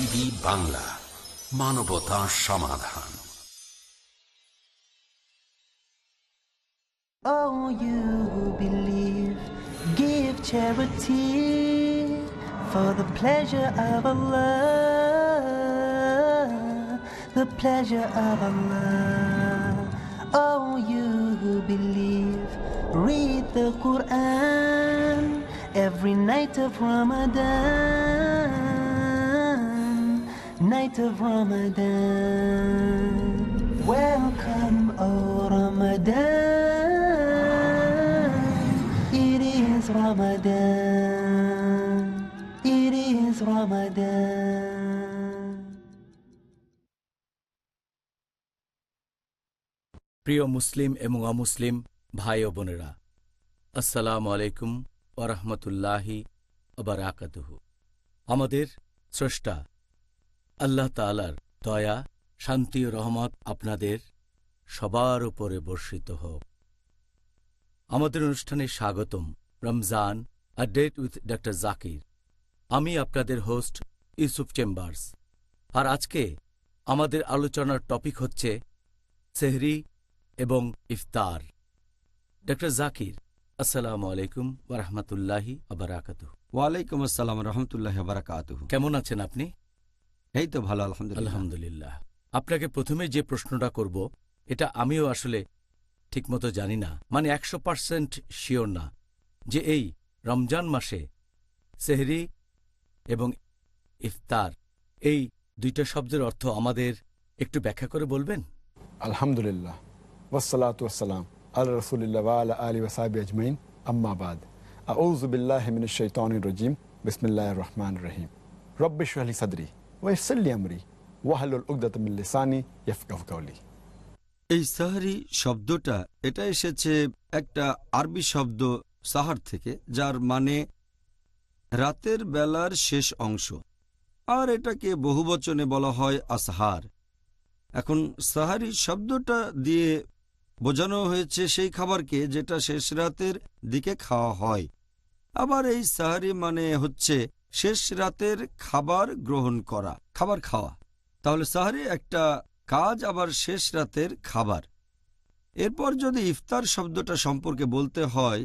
TV Bangla, মানবতা সমাধান। Oh, you who believe, give charity for the pleasure of Allah, the pleasure of Allah. Oh, you who believe, read the Quran every night of Ramadan, night of Ramadan. Welcome, O Ramadan. It is Ramadan. It is Ramadan. প্রিয় মুসলিম এবং অমুসলিম ভাই ও বোনেরা, আসসালামু আলাইকুম ওয়া রাহমাতুল্লাহি ওয়া বারাকাতুহু। আমাদের স্রষ্টা আল্লাহ তাআলার দয়া, শান্তি ও রহমত আপনাদের সবার উপরে বর্ষিত হোক। আমাদের অনুষ্ঠানে স্বাগতম। Ramzan a date with doctor Zakir. আমি আপনাদের হোস্ট ইউসুফ চেম্বার্স। আর আজকে আমাদের আলোচনার টপিক হচ্ছে সেহরি এবং ইফতার। ডক্টর জাকির, আসসালামু আলাইকুম ওয়া রাহমাতুল্লাহি ওয়া বারাকাতুহু। ওয়ালাইকুম আসসালাম রহমতুল্লাহ বারাকাতুহু। কেমন আছেন আপনি? এই তো ভালো, আলহামদুলিল্লাহ। আলহামদুলিল্লাহ। আপনাকে প্রথমে যে প্রশ্নটা করব, এটা আমিও আসলে ঠিকমতো জানি না, মানে 100% শিওর না, যে এই রমজান মাসে সেহরি এবং ইফতার এই দুইটা শব্দের অর্থ আমাদের একটু ব্যাখ্যা করে বলবেন? আলহামদুলিল্লাহ, ওয়াসসালাতু ওয়াসসালাম আলা রাসূলিল্লাহ ওয়া আলা আলিহি ওয়া সাহবিহি আজমাইন, আম্মা বাদ। আউযু বিল্লাহি মিনাশ শাইতানির রাজীম, বিসমিল্লাহির রহমানির রহিম। রব্বি ইশরাহ লি সাদরি ওয়া ইয়াসসির লি আমরি ওয়াহলুল উকদাতাম মিন লিসানি ইয়াফকাহু কাওলি। এই সাহরি শব্দটা এটা এসেছে একটা আরবি শব্দ সাহার থেকে, যার মানে রাতের বেলার শেষ অংশ, আর এটাকে বহুবচনে বলা হয় আসহার। এখন সাহারি শব্দটা দিয়ে বোঝানো হয়েছে সেই খাবারকে যেটা শেষ রাতের দিকে খাওয়া হয়। আবার এই সাহারি মানে হচ্ছে শেষ রাতের খাবার গ্রহণ করা, খাবার খাওয়া। তাহলে সাহারি একটা কাজ, আবার শেষ রাতের খাবার। এরপর যদি ইফতার শব্দটা সম্পর্কে বলতে হয়,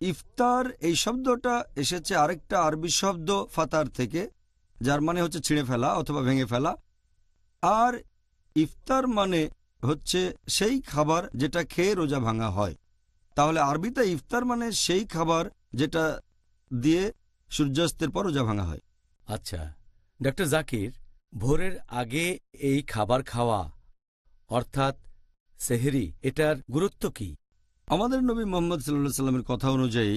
ইফতার এই শব্দটা এসেছে আরেকটা আরবি শব্দ ফাতার থেকে, যার মানে হচ্ছে ছিঁড়ে ফেলা অথবা ভেঙে ফেলা। আর ইফতার মানে হচ্ছে সেই খাবার যেটা খেয়ে রোজা ভাঙা হয়। তাহলে আরবিতে ইফতার মানে সেই খাবার যেটা দিয়ে সূর্যাস্তের পর রোজা ভাঙা হয়। আচ্ছা ডক্টর জাকির, ভোরের আগে এই খাবার খাওয়া অর্থাৎ সেহরি, এটার গুরুত্ব কি? আমাদের নবী মুহাম্মদ সাল্লাল্লাহু আলাইহি সাল্লামের কথা অনুযায়ী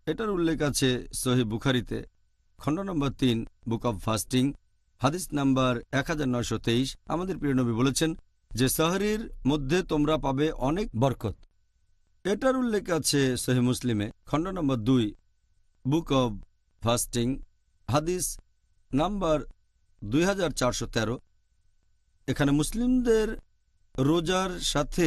এটার উল্লেখ আছে সহিহ বুখারীতে, খণ্ড নম্বর 3, বুক অব ফাস্টিং, হাদিস নাম্বার 1923। আমাদের প্রিয় নবী বলেছেন যে সাহরির মধ্যে তোমরা পাবে অনেক বরকত। এটার উল্লেখ আছে সহিহ মুসলিমে, খণ্ড নম্বর 2, বুক অব ফাস্টিং, হাদিস নাম্বার 2413। এখানে মুসলিমদের রোজার সাথে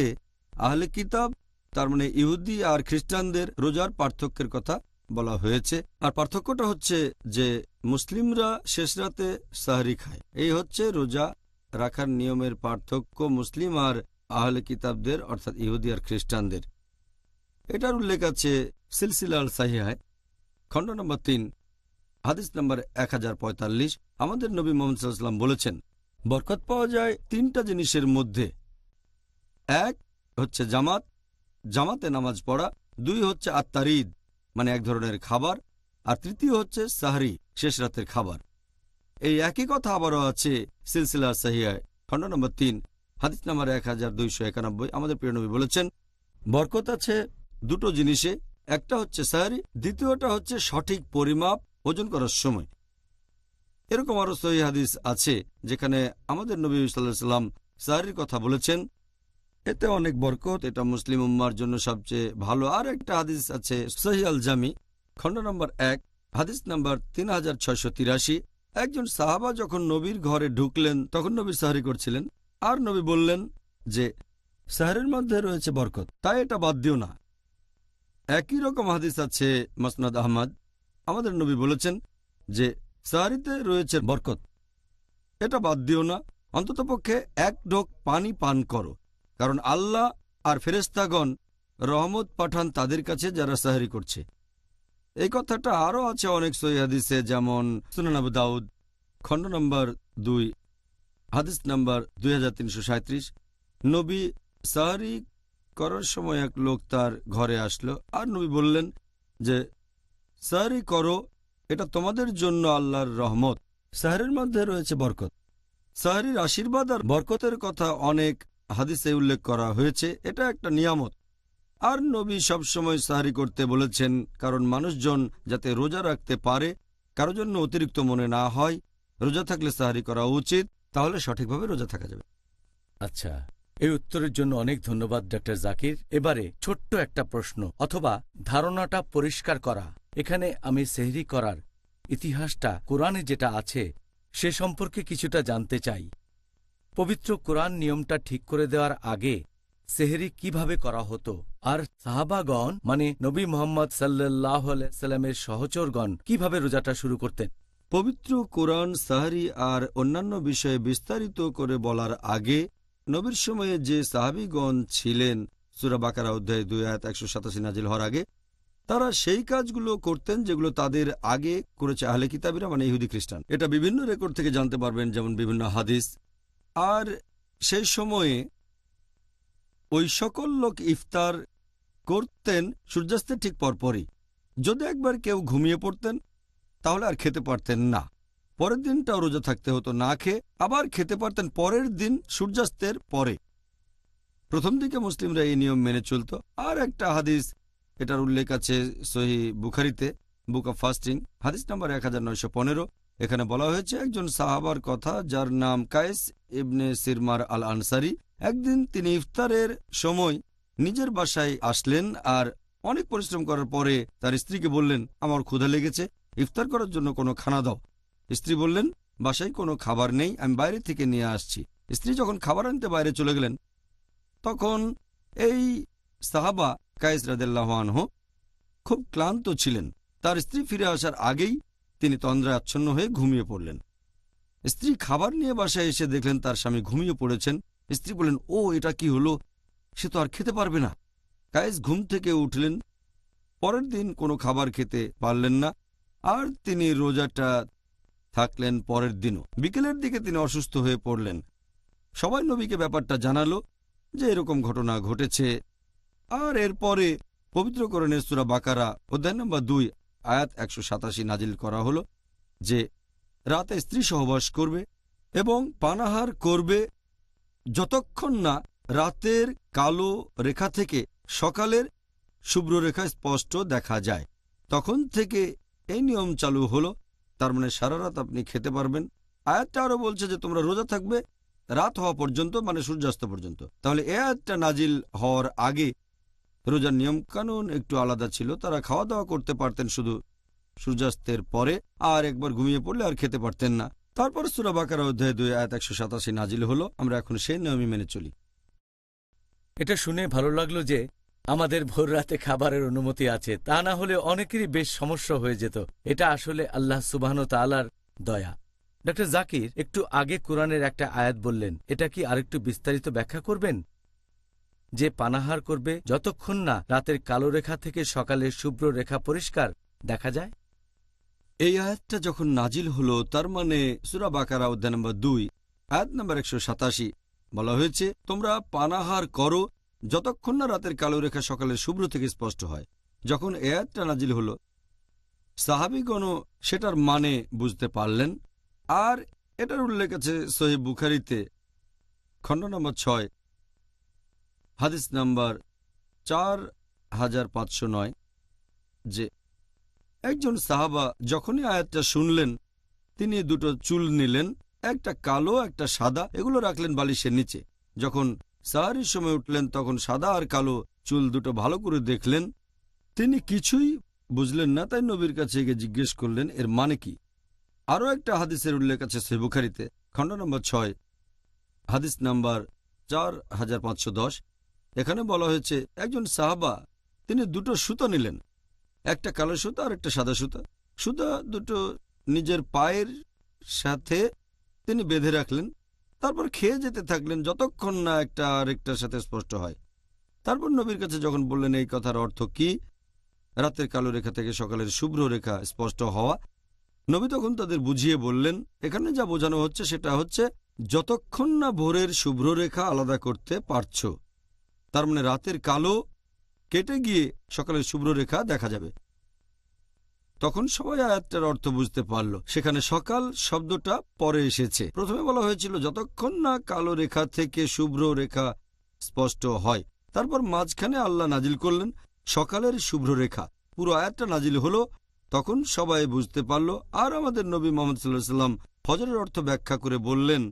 আহলে কিতাব, তার মানে ইহুদি আর খ্রিস্টানদের রোজার পার্থক্যের কথা বলা হয়েছে। আর পার্থক্যটা হচ্ছে যে মুসলিমরা শেষ রাতে সাহরি খায়। এই হচ্ছে রোজা রাখার নিয়মের পার্থক্য মুসলিম আর আহলে কিতাবদের, অর্থাৎ ইহুদি আর খ্রিস্টানদের। এটার উল্লেখ আছে সিলসিলা আল সাহিহায়, খণ্ড নম্বর 3, হাদিস নম্বর 1045। আমাদের নবী মুহাম্মদ সাল্লাল্লাহু আলাইহি ওয়াসাল্লাম বলেছেন, বরকত পাওয়া যায় 3টা জিনিসের মধ্যে। 1 হচ্ছে জামাত, জামাতে নামাজ পড়া। 2 হচ্ছে আত্মারিদ, মানে এক ধরনের খাবার। আর 3 হচ্ছে সাহরি, শেষ রাতের খাবার। এই একই কথা আবারও আছে সিলসিলা সাহিহায়, খণ্ড নম্বর 3, হাদিস নম্বর 1291। আমাদের প্রিয় নবী বলেছেন, বরকত আছে 2টো জিনিসে। একটা হচ্ছে সাহরি, দ্বিতীয়টা হচ্ছে সঠিক পরিমাপ ওজন করার সময়। এরকম আরো সহিহ হাদিস আছে যেখানে আমাদের নবী সাল্লাল্লাহু আলাইহি ওয়াসাল্লাম সাহরির কথা বলেছেন, এতে অনেক বরকত, এটা মুসলিম উম্মার জন্য সবচেয়ে ভালো। আর একটা হাদিস আছে সহিহ আল জামি, খণ্ড নম্বর 1, হাদিস নাম্বার 3683। একজন সাহাবা যখন নবীর ঘরে ঢুকলেন তখন নবী সাহরি করছিলেন, আর নবী বললেন যে সাহরের মধ্যে রয়েছে বরকত, তাই এটা বাদ দিও না। একই রকম হাদিস আছে মুসনাদ আহমদ। আমাদের নবী বলেছেন যে সাহরিতে রয়েছে বরকত, এটা বাদ দিও না, অন্ততপক্ষে এক ঢোক পানি পান করো, কারণ আল্লাহ আর ফেরেশতাগণ রহমত পাঠান তাদের কাছে যারা সাহরি করছে। এই কথাটা আরও আছে অনেক সহিহ হাদিসে, যেমন সুনান আবু দাউদ খণ্ড নম্বর 2 হাদিস নম্বর 2337। নবী সাহরি করার সময় এক লোক তার ঘরে আসলো, আর নবী বললেন যে সাহরি করো, এটা তোমাদের জন্য আল্লাহর রহমত, সাহরির মধ্যে রয়েছে বরকত। সাহরির আশীর্বাদ আর বরকতের কথা অনেক হাদিসে উল্লেখ করা হয়েছে, এটা একটা নিয়ামত। আর নবী সবসময় সাহরি করতে বলেছেন, কারণ মানুষজন যাতে রোজা রাখতে পারে, কারো জন্য অতিরিক্ত মনে না হয়। রোজা থাকলে সাহরি করা উচিত, তাহলে সঠিকভাবে রোজা থাকা যাবে। আচ্ছা, এই উত্তরের জন্য অনেক ধন্যবাদ ডক্টর জাকির। এবারে ছোট্ট একটা প্রশ্ন অথবা ধারণাটা পরিষ্কার করা। এখানে আমি সেহরি করার ইতিহাসটা কোরআনে যেটা আছে সে সম্পর্কে কিছুটা জানতে চাই। পবিত্র কোরআন নিয়মটা ঠিক করে দেওয়ার আগে সেহরি কিভাবে করা হতো, আর সাহাবাগণ মানে নবী মুহাম্মদ সাল্লাল্লাহু আলাইহি সাল্লামের সহচরগণ কিভাবে রোজাটা শুরু করতেন? পবিত্র কোরআন সাহরি আর অন্যান্য বিষয়ে বিস্তারিত করে বলার আগে নবীর সময়ে যে সাহাবীগণ ছিলেন, সূরা বাকারা অধ্যায় 2 আয়াত 187 নাজিল হওয়ার আগে, তারা সেই কাজগুলো করতেন যেগুলো তাদের আগে করেছে আহলে কিতাবীরা মানে ইহুদি খ্রিস্টান। এটা বিভিন্ন রেকর্ড থেকে জানতে পারবেন, যেমন বিভিন্ন হাদিস। আর সেই সময়ে ওই সকল লোক ইফতার করতেন সূর্যাস্তের ঠিক পরপরই। যদি একবার কেউ ঘুমিয়ে পড়তেন তাহলে আর খেতে পারতেন না, পরের দিনটাও রোজা থাকতে হতো না খেয়ে, আবার খেতে পারতেন পরের দিন সূর্যাস্তের পরে। প্রথম দিকে মুসলিমরা এই নিয়ম মেনে চলত। আর একটা হাদিস, এটার উল্লেখ আছে সহিহ বুখারীতে, বুক অব ফাস্টিং হাদিস নাম্বার 1915। এখানে বলা হয়েছে একজন সাহাবার কথা যার নাম কায়েস ইবনে সিরমার আল আনসারি। একদিন তিনি ইফতারের সময় নিজের বাসায় আসলেন, আর অনেক পরিশ্রম করার পরে তার স্ত্রীকে বললেন, আমার ক্ষুধা লেগেছে, ইফতার করার জন্য কোনো খানা দাও। স্ত্রী বললেন, বাসায় কোনো খাবার নেই, আমি বাইরে থেকে নিয়ে আসছি। স্ত্রী যখন খাবার আনতে বাইরে চলে গেলেন, তখন এই সাহাবা কায়েস রাদিয়াল্লাহু আনহু খুব ক্লান্ত ছিলেন। তার স্ত্রী ফিরে আসার আগেই তিনি তন্দ্রায় আচ্ছন্ন হয়ে ঘুমিয়ে পড়লেন। স্ত্রী খাবার নিয়ে বাসায় এসে দেখলেন তার স্বামী ঘুমিয়ে পড়েছেন। স্ত্রী বললেন, ও এটা কি হলো, সে তো আর খেতে পারবে না। কায়েস ঘুম থেকে উঠলেন, পরের দিন কোনো খাবার খেতে পারলেন না, আর তিনি রোজাটা থাকলেন পরের দিনও। বিকেলের দিকে তিনি অসুস্থ হয়ে পড়লেন। সবাই নবীকে ব্যাপারটা জানালো যে এরকম ঘটনা ঘটেছে। আর এরপরে পবিত্র কোরআনের সূরা বাকারা অধ্যায় নম্বর 2 আয়াত 187 নাজিল করা হলো যে রাতে স্ত্রী সহবাস করবে এবং পানাহার করবে যতক্ষণ না রাতের কালো রেখা থেকে সকালের শুভ্র রেখা স্পষ্ট দেখা যায়। তখন থেকে এই নিয়ম চালু হলো। তার মানে সারা রাত আপনি খেতে পারবেন। আয়াতটা আরও বলছে যে তোমরা রোজা থাকবে রাত হওয়া পর্যন্ত, মানে সূর্যাস্ত পর্যন্ত। তাহলে এই আয়াতটা নাজিল হওয়ার আগে রোজার নিয়মকানুন একটু আলাদা ছিল। তারা খাওয়া দাওয়া করতে পারতেন শুধু সূর্যাস্তের পরে, আর একবার ঘুমিয়ে পড়লে আর খেতে পারতেন না। তারপর সূরা বাকারা অধ্যায় 2 আয়াত 187 নাজিল হলো। আমরা এখন সেই নিয়মই মেনে চলি। এটা শুনে ভালো লাগলো যে আমাদের ভোর রাতে খাবারের অনুমতি আছে, তা না হলে অনেকেরই বেশ সমস্যা হয়ে যেত। এটা আসলে আল্লাহ সুবহান ওয়া তাআলার দয়া। ডক্টর জাকির একটু আগে কোরআনের একটা আয়াত বললেন, এটা কি আরেকটু বিস্তারিত ব্যাখ্যা করবেন? যে পানাহার করবে যতক্ষণ না রাতের কালো রেখা থেকে সকালের শুভ্র রেখা পরিষ্কার দেখা যায়। এই আয়াতটা যখন নাজিল হলো, তার মানে সূরা বাকারা অধ্যায় নম্বর 2 আয়াত নম্বর 187 বলা হয়েছে, তোমরা পানাহার করো যতক্ষণ না রাতের কালো রেখা সকালের শুভ্র থেকে স্পষ্ট হয়। যখন এই আয়াতটা নাজিল হলো, সাহাবীগণও সেটার মানে বুঝতে পারলেন। আর এটার উল্লেখ আছে সহিহ বুখারীতে খণ্ড নম্বর 6 হাদিস নাম্বার 4509 যে একজন সাহাবা যখনই আয়াতটা শুনলেন, তিনি দুটো চুল নিলেন, একটা কালো একটা সাদা, এগুলো রাখলেন বালিশের নিচে। যখন সাহারির সময় উঠলেন তখন সাদা আর কালো চুল দুটো ভালো করে দেখলেন। তিনি কিছুই বুঝলেন না, তাই নবীর কাছে গিয়ে জিজ্ঞেস করলেন এর মানে কি। আরও একটা হাদিসের উল্লেখ আছে সহিহ বুখারীতে খণ্ড নম্বর 6 হাদিস নাম্বার 4510। এখানে বলা হয়েছে একজন সাহাবা তিনি দুটো সুতো নিলেন, একটা কালো সুতা আর একটা সাদা সুতা। সুতা দুটো নিজের পায়ের সাথে তিনি বেঁধে রাখলেন, তারপর খেয়ে যেতে থাকলেন যতক্ষণ না একটা আরেকটার সাথে স্পষ্ট হয়। তারপর নবীর কাছে যখন বললেন এই কথার অর্থ কি, রাতের কালো রেখা থেকে সকালের শুভ্র রেখা স্পষ্ট হওয়া, নবী তখন তাদের বুঝিয়ে বললেন, এখানে যা বোঝানো হচ্ছে সেটা হচ্ছে যতক্ষণ না ভোরের শুভ্র রেখা আলাদা করতে পারছ, তার মানে রাতের কালো কেটে গিয়ে সকালের শুভ্র রেখা দেখা যাবে। তখন সবাই আয়াতটার অর্থ বুঝতে পারল। সেখানে সকাল শব্দটা পরে এসেছে। প্রথমে বলা হয়েছিল যতক্ষণ না কালো রেখা থেকে শুভ্র রেখা স্পষ্ট হয়। তারপর মাঝখানে আল্লাহ নাজিল করলেন সকালের শুভ্র রেখা। পুরো আয়াতটা নাজিল হলো, তখন সবাই বুঝতে পারল। আর আমাদের নবী মুহাম্মদ সাল্লাল্লাহু আলাইহি ওয়াসাল্লাম ফজরের অর্থ ব্যাখ্যা করে বললেন,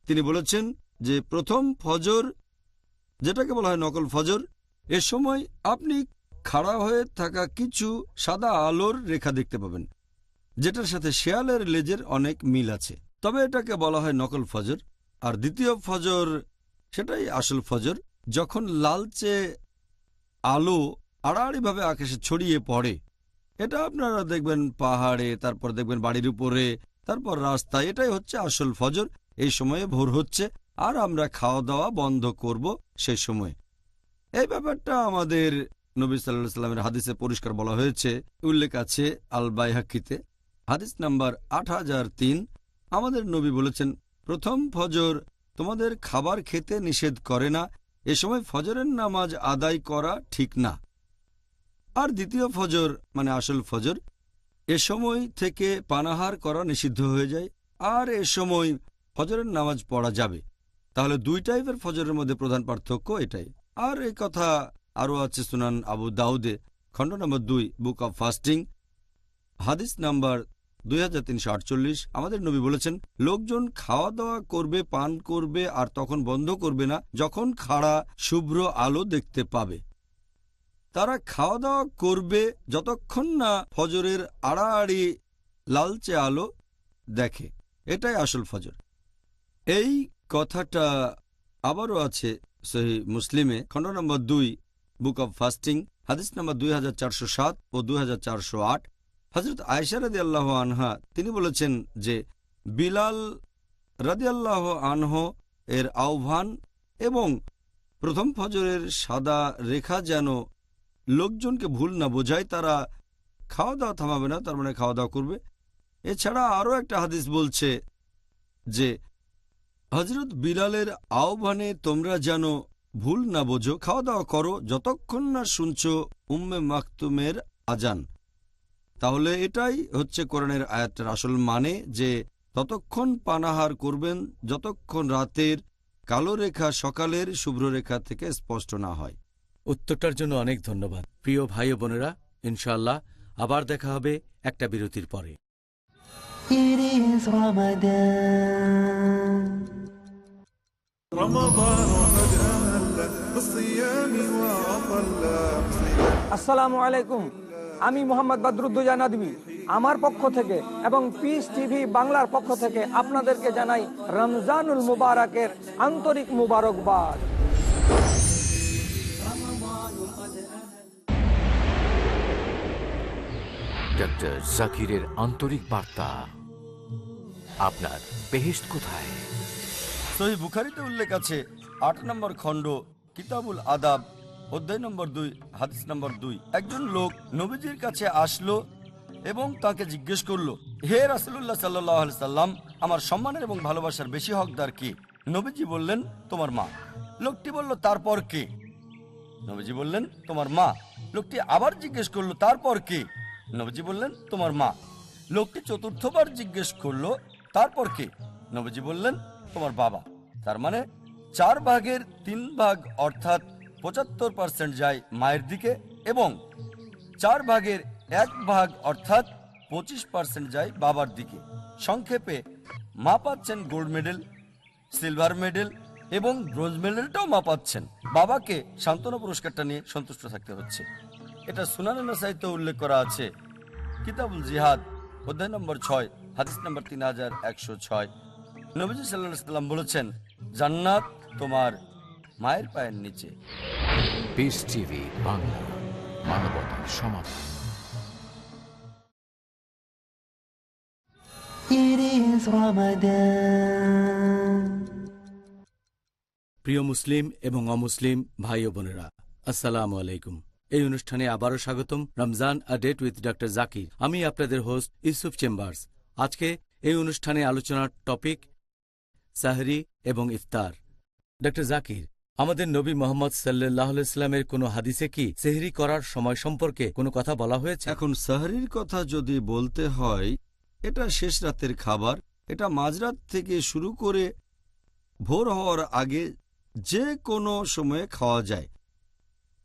তিনি বলেছেন যে প্রথম ফজর, যেটাকে বলা হয় নকল ফজর, এ সময় আপনি খাড়া হয়ে থাকা কিছু সাদা আলোর রেখা দেখতে পাবেন, যেটার সাথে শেয়ালের লেজের অনেক মিল আছে, তবে এটাকে বলা হয় নকল ফজর। আর দ্বিতীয় ফজর, সেটাই আসল ফজর, যখন লালচে আলো আড়াআড়িভাবে আকাশে ছড়িয়ে পড়ে। এটা আপনারা দেখবেন পাহাড়ে, তারপর দেখবেন বাড়ির উপরে, তারপর রাস্তায়। এটাই হচ্ছে আসল ফজর। এই সময়ে ভোর হচ্ছে আর আমরা খাওয়া দাওয়া বন্ধ করব সেই সময়। এই ব্যাপারটা আমাদের নবী সাল্লাল্লাহু আলাইহি সাল্লামের হাদিসে পরিষ্কার বলা হয়েছে, উল্লেখ আছে আল বাইহাকিতে, হাদিস নাম্বার 8003। আমাদের নবী বলেছেন, প্রথম ফজর তোমাদের খাবার খেতে নিষেধ করে না, এ সময় ফজরের নামাজ আদায় করা ঠিক না। আর দ্বিতীয় ফজর মানে আসল ফজর, এ সময় থেকে পানাহার করা নিষিদ্ধ হয়ে যায়, আর এ সময় ফজরের নামাজ পড়া যাবে। তাহলে দুই টাইপের ফজরের মধ্যে প্রধান পার্থক্য এটাই। আর এই কথা আরও আছে সুনান আবু দাউদে, খণ্ড নম্বর 2, বুক অব ফাস্টিং, হাদিস নাম্বার 2348। আমাদের নবী বলেছেন, লোকজন খাওয়া দাওয়া করবে, পান করবে, আর তখন বন্ধ করবে না যখন খাড়া শুভ্র আলো দেখতে পাবে। তারা খাওয়া দাওয়া করবে যতক্ষণ না ফজরের আড়াআড়ি লালচে আলো দেখে। এটাই আসল ফজর। এই কথাটা আবারও আছে সহিহ মুসলিমে, খণ্ড নম্বর 2, বুক অব ফাস্টিং, হাদিস নম্বর 2407 ও 2408। হযরত আয়েশা রাদিয়াল্লাহু আনহা তিনি বলেছেন যে বিলাল রাদিয়াল্লাহু আনহু এর আহ্বান এবং প্রথম ফজরের সাদা রেখা যেন লোকজনকে ভুল না বোঝায়, তারা খাওয়া দাওয়া থামাবে না, তার মানে খাওয়া দাওয়া করবে। এছাড়া আরও একটা হাদিস বলছে যে হযরত বিলালের আহ্বানে তোমরা যেন ভুল না বোঝো, খাওয়া দাওয়া করো যতক্ষণ না শুনছ উম্মে মাকতুমের আজান। তাহলে এটাই হচ্ছে কোরআনের আয়াতটার আসল মানে, যে ততক্ষণ পানাহার করবেন যতক্ষণ রাতের কালো রেখা সকালের শুভ্র রেখা থেকে স্পষ্ট না হয়। উত্তরটার জন্য অনেক ধন্যবাদ। প্রিয় ভাই ও বোনেরা, ইনশাআল্লাহ আবার দেখা হবে একটা বিরতির পরে। It is Ramadan. رمضان قد أهل بالصيام وأطل. আসসালামু আলাইকুম, আমি মোহাম্মদ বদরুদ্দোজা নদভী আমার পক্ষ থেকে এবং পিস টিভি বাংলার পক্ষ থেকে আপনাদেরকে জানাই রমজানুল মুবারকের আন্তরিক মুবারকবাদ। ডক্টর জাকিরের আন্তরিক বার্তা, আপনার বেহেশত কোথায়? সহিহ বুখারীতে উল্লেখ আছে 8 নম্বর খণ্ড, কিতাবুল আদাব, অধ্যায় নম্বর 2, হাদিস নম্বর 2। একজন লোক নবীজির কাছে আসলো এবং তাকে জিজ্ঞেস করলো, হে রাসূলুল্লাহ সাল্লাল্লাহু আলাইহি সাল্লাম, আমার সম্মানের এবং ভালোবাসার বেশি হকদার কে? নবীজি বললেন, তোমার মা। লোকটি বলল, তারপর কে? নবীজি বললেন, তোমার মা। লোকটি আবার জিজ্ঞেস করলো, তারপর কে? নবীজি বললেন, তোমার মা। লোকটি চতুর্থবার জিজ্ঞেস করলো, তারপর কে? নবীজি বললেন, তোমার বাবা। তার মানে 4 ভাগের 3 ভাগ অর্থাৎ 75% যায় মায়ের দিকে এবং 4 ভাগের 1 ভাগ অর্থাৎ 25% যায় বাবার দিকে। সংক্ষেপে মা পাচ্ছেন গোল্ড মেডেল, সিলভার মেডেল এবং ব্রোঞ্জ মেডেলটাও মা পাচ্ছেন। বাবাকে সান্ত্বনা পুরস্কারটা নিয়ে সন্তুষ্ট থাকতে হচ্ছে। এটা সুনানে নাসাইতে উল্লেখ করা আছে, কিতাবুল জিহাদ, অধ্যায় নম্বর 6, হাদিস নম্বর 3106। নবীজি সাল্লাল্লাহু আলাইহি সাল্লাম বলেছেন, জান্নাত তোমার মায়ের পায়ের নিচে। পিস টিভি বাংলা, মানবতার সমাধান। It is رمضان প্রিয় মুসলিম এবং অমুসলিম ভাই ও বোনেরা, আসসালামু আলাইকুম। এই অনুষ্ঠানে আবারও স্বাগতম। Ramzan a date with doctor Zakir. আমি আপনাদের হোস্ট ইউসুফ চেম্বার্স। আজকে এই অনুষ্ঠানে আলোচনার টপিক সাহরি এবং ইফতার। ডক্টর জাকির, আমাদের নবী মোহাম্মদ সাল্লাল্লাহু আলাইহি ওয়াসাল্লামের কোনো হাদিসে কি সেহরি করার সময় সম্পর্কে কোনো কথা বলা হয়েছে? এখন সাহরির কথা যদি বলতে হয়, এটা শেষ রাতের খাবার। এটা মাঝরাত থেকে শুরু করে ভোর হওয়ার আগে যে কোনো সময়ে খাওয়া যায়।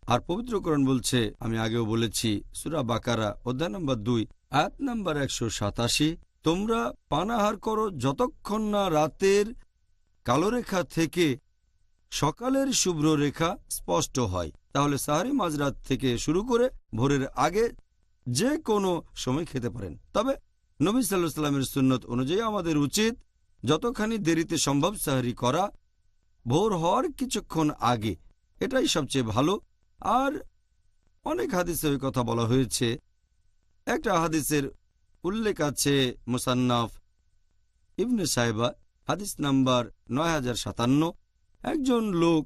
আর পবিত্র কোরআন বলছে, আমি আগেও বলেছি, সূরা বাকারা অধ্যায় নম্বর 2 আয়াত নম্বর 187, তোমরা পানাহার করো যতক্ষণ না রাতের কালো রেখা থেকে সকালের শুভ্র রেখা স্পষ্ট হয়। তাহলে সাহারি মাঝরাত থেকে শুরু করে ভোরের আগে যে কোনো সময় খেতে পারেন। তবে নবী সাল্লাল্লাহু আলাইহি ওয়াসাল্লামের সুন্নত অনুযায়ী আমাদের উচিত যতখানি দেরিতে সম্ভব সাহারি করা, ভোর হওয়ার কিছুক্ষণ আগে। এটাই সবচেয়ে ভালো। আর অনেক হাদিসে ওই কথা বলা হয়েছে। একটা হাদিসের উল্লেখ আছে মুসান্নাফ ইবনে সাহেবা, হাদিস নাম্বার 9057। একজন লোক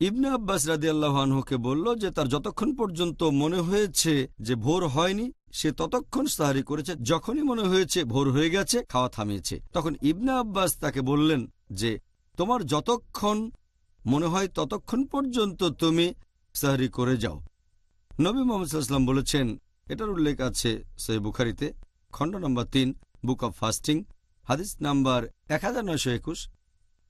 ইবনে আব্বাস রাদিয়াল্লাহু আনহুকে বলল যে তার যতক্ষণ পর্যন্ত মনে হয়েছে যে ভোর হয়নি সে ততক্ষণ সাহারি করেছে, যখনই মনে হয়েছে ভোর হয়ে গেছে খাওয়া থামিয়েছে। তখন ইবনে আব্বাস তাকে বললেন যে তোমার যতক্ষণ মনে হয় ততক্ষণ পর্যন্ত তুমি সাহরি করে যাও। নবী মুহাম্মদ সাল্লাল্লাহু আলাইহি ওয়াসাল্লাম বলেছেন, এটার উল্লেখ আছে সহিহ বুখারীতে খণ্ড নম্বর 3 বুক অব ফাস্টিং, হাদিস নাম্বার 1921।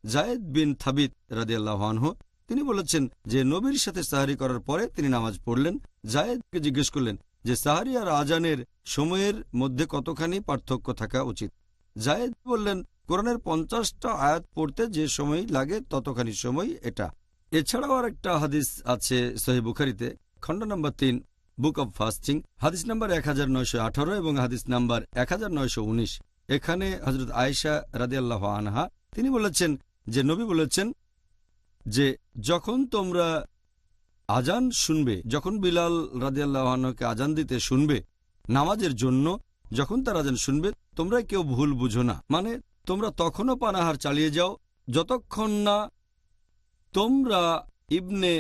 যায়েদ বিন থাবিত রাদিয়াল্লাহু আনহু তিনি বলেছেন যে নবীর সাথে সাহারি করার পরে তিনি নামাজ পড়লেন। যায়েদকে জিজ্ঞেস করলেন যে সাহারি আর আজানের সময়ের মধ্যে কতখানি পার্থক্য থাকা উচিত। যায়েদ বললেন, কোরআনের 50টা আয়াত পড়তে যে সময় লাগে ততখানি সময় এটা। এছাড়াও আর একটা হাদিস আছে সহিহ বুখারীতে খণ্ড নম্বর 3 বুক অব ফাস্টিং, হাদিস নাম্বার 1918 এবং হাদিস নাম্বার 1919। এখানে হযরত আয়েশা রাদিয়াল্লাহু আনহা তিনি বলেছেন যে নবী বলেছেন যে যখন তোমরা আজান শুনবে, যখন বিলাল রাদিয়াল্লাহু আনহুকে আজান দিতে শুনবে নামাজের জন্য, যখন তার আজান শুনবে তোমরা কেউ ভুল বুঝো না। মানে তোমরা তখনও পানাহার চালিয়ে যাও যতক্ষণ না তোমরা ইবনে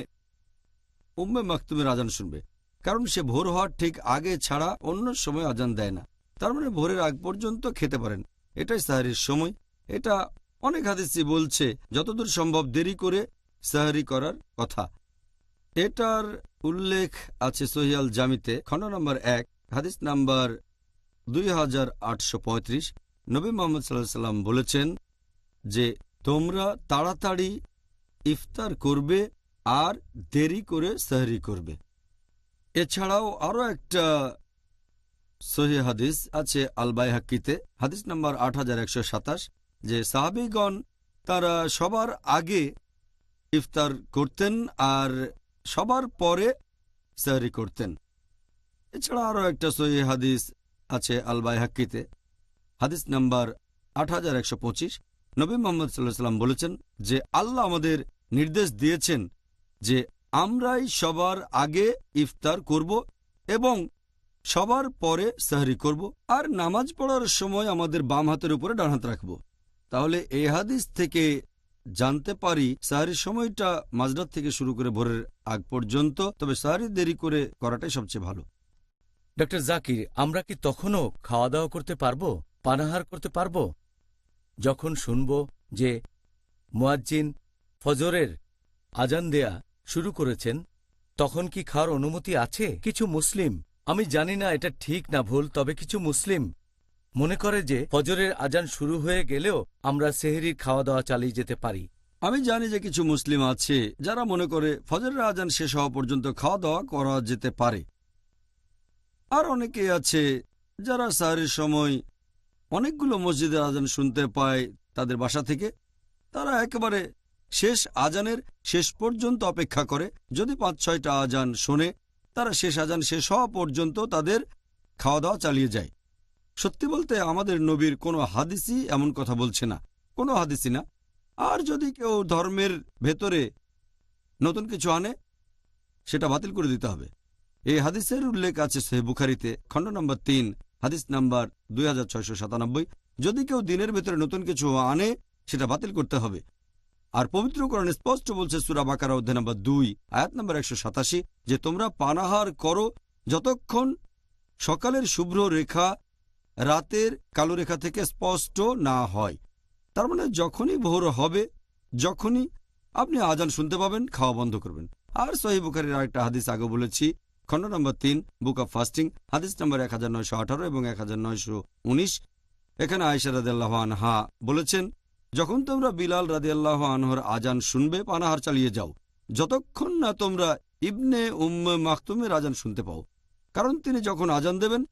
উম্মে মাকতুমের আজান শুনবে, কারণ সে ভোর হওয়ার ঠিক আগে ছাড়া অন্য সময় আজান দেয় না। তার মানে ভোরের আগ পর্যন্ত খেতে পারেন, এটাই সাহরির সময়। এটা অনেক হাদিসই বলছে যতদূর সম্ভব দেরি করে সাহরি করার কথা। এটার উল্লেখ আছে সহিহ আল জামিতে খণ্ড নম্বর 1 হাদিস নাম্বার 2835। নবী মুহাম্মদ সাল্লাল্লাহু আলাইহি ওয়াসাল্লাম বলেছেন যে তোমরা তাড়াতাড়ি ইফতার করবে আর দেরি করে সাহরি করবে। এছাড়াও আরও একটা সহিহ হাদিস আছে আল বাইহাকিতে হাদিস নাম্বার 8127, যে সাহাবীগণ তারা সবার আগে ইফতার করতেন আর সবার পরে সাহরি করতেন। এছাড়া আরও একটা সহিহ হাদিস আছে আল বাইহাকিতে হাদিস নাম্বার 8125। নবী মুহাম্মদ সাল্লাল্লাহু আলাইহি ওয়াসাল্লাম বলেছেন যে আল্লাহ আমাদের নির্দেশ দিয়েছেন যে আমরাই সবার আগে ইফতার করব এবং সবার পরে সাহরি করব, আর নামাজ পড়ার সময় আমাদের বাম হাতের উপরে ডান হাত রাখব। তাহলে এই হাদিস থেকে জানতে পারি সাহরির সময়টা মাঝরাত থেকে শুরু করে ভোরের আগ পর্যন্ত, তবে সাহরি দেরি করে করাটাই সবচেয়ে ভালো। ডক্টর জাকির, আমরা কি তখনও খাওয়া দাওয়া করতে পারবো, পানাহার করতে পারবো? যখন শুনব যে মুয়াজ্জিন ফজরের আজান দেয়া শুরু করেছেন, তখন কি খাওয়ার অনুমতি আছে? কিছু মুসলিম, আমি জানি না এটা ঠিক না ভুল, তবে কিছু মুসলিম মনে করে যে ফজরের আজান শুরু হয়ে গেলেও আমরা সেহরির খাওয়া দাওয়া চালিয়ে যেতে পারি। আমি জানি যে কিছু মুসলিম আছে যারা মনে করে ফজরের আজান শেষ হওয়া পর্যন্ত খাওয়া দাওয়া করা যেতে পারে। আর অনেকে আছে যারা সাহরির সময় অনেকগুলো মসজিদের আজান শুনতে পায় তাদের বাসা থেকে, তারা একেবারে শেষ আজানের শেষ পর্যন্ত অপেক্ষা করে। যদি 5-6টা আজান শোনে, তারা শেষ আজান শেষ হওয়া পর্যন্ত তাদের খাওয়া দাওয়া চালিয়ে যায়। সত্যি বলতে আমাদের নবীর কোনো হাদিসই এমন কথা বলছে না, কোনো হাদিসই না। আর যদি কেউ ধর্মের ভেতরে নতুন কিছু আনে, সেটা বাতিল করে দিতে হবে। এই হাদিসের উল্লেখ আছে সহিহ বুখারীতে খণ্ড নম্বর 3 হাদিস নাম্বার 2697, যদি কেউ দিনের ভেতরে নতুন কিছু আনে সেটা বাতিল করতে হবে। আর পবিত্র কোরআনে স্পষ্ট বলছে সূরা বাকারা অধ্যায় নম্বর 2 আয়াত নম্বর 187 যে তোমরা পানাহার করো যতক্ষণ সকালের শুভ্র রেখা রাতের কালো রেখা থেকে স্পষ্ট না হয়। তার মানে যখনই ভোর হবে, যখনই আপনি আজান শুনতে পাবেন, খাওয়া বন্ধ করবেন। আর সহিহ বুখারীর আরেকটা হাদিস আগে বলেছি, খণ্ড নম্বর 3 বুক অব ফাস্টিং, হাদিস নম্বর 1918 এবং 1919। এখানে আয়েশা রাদিয়াল্লাহু আনহা বলেছেন, যখন তোমরা বিলাল রাদিয়াল্লাহু আনহুর আজান শুনবে পানাহার চালিয়ে যাও যতক্ষণ না তোমরা ইবনে উম্মে মাকতুমের আজান শুনতে পাও, কারণ তিনি যখন আজান দেবেন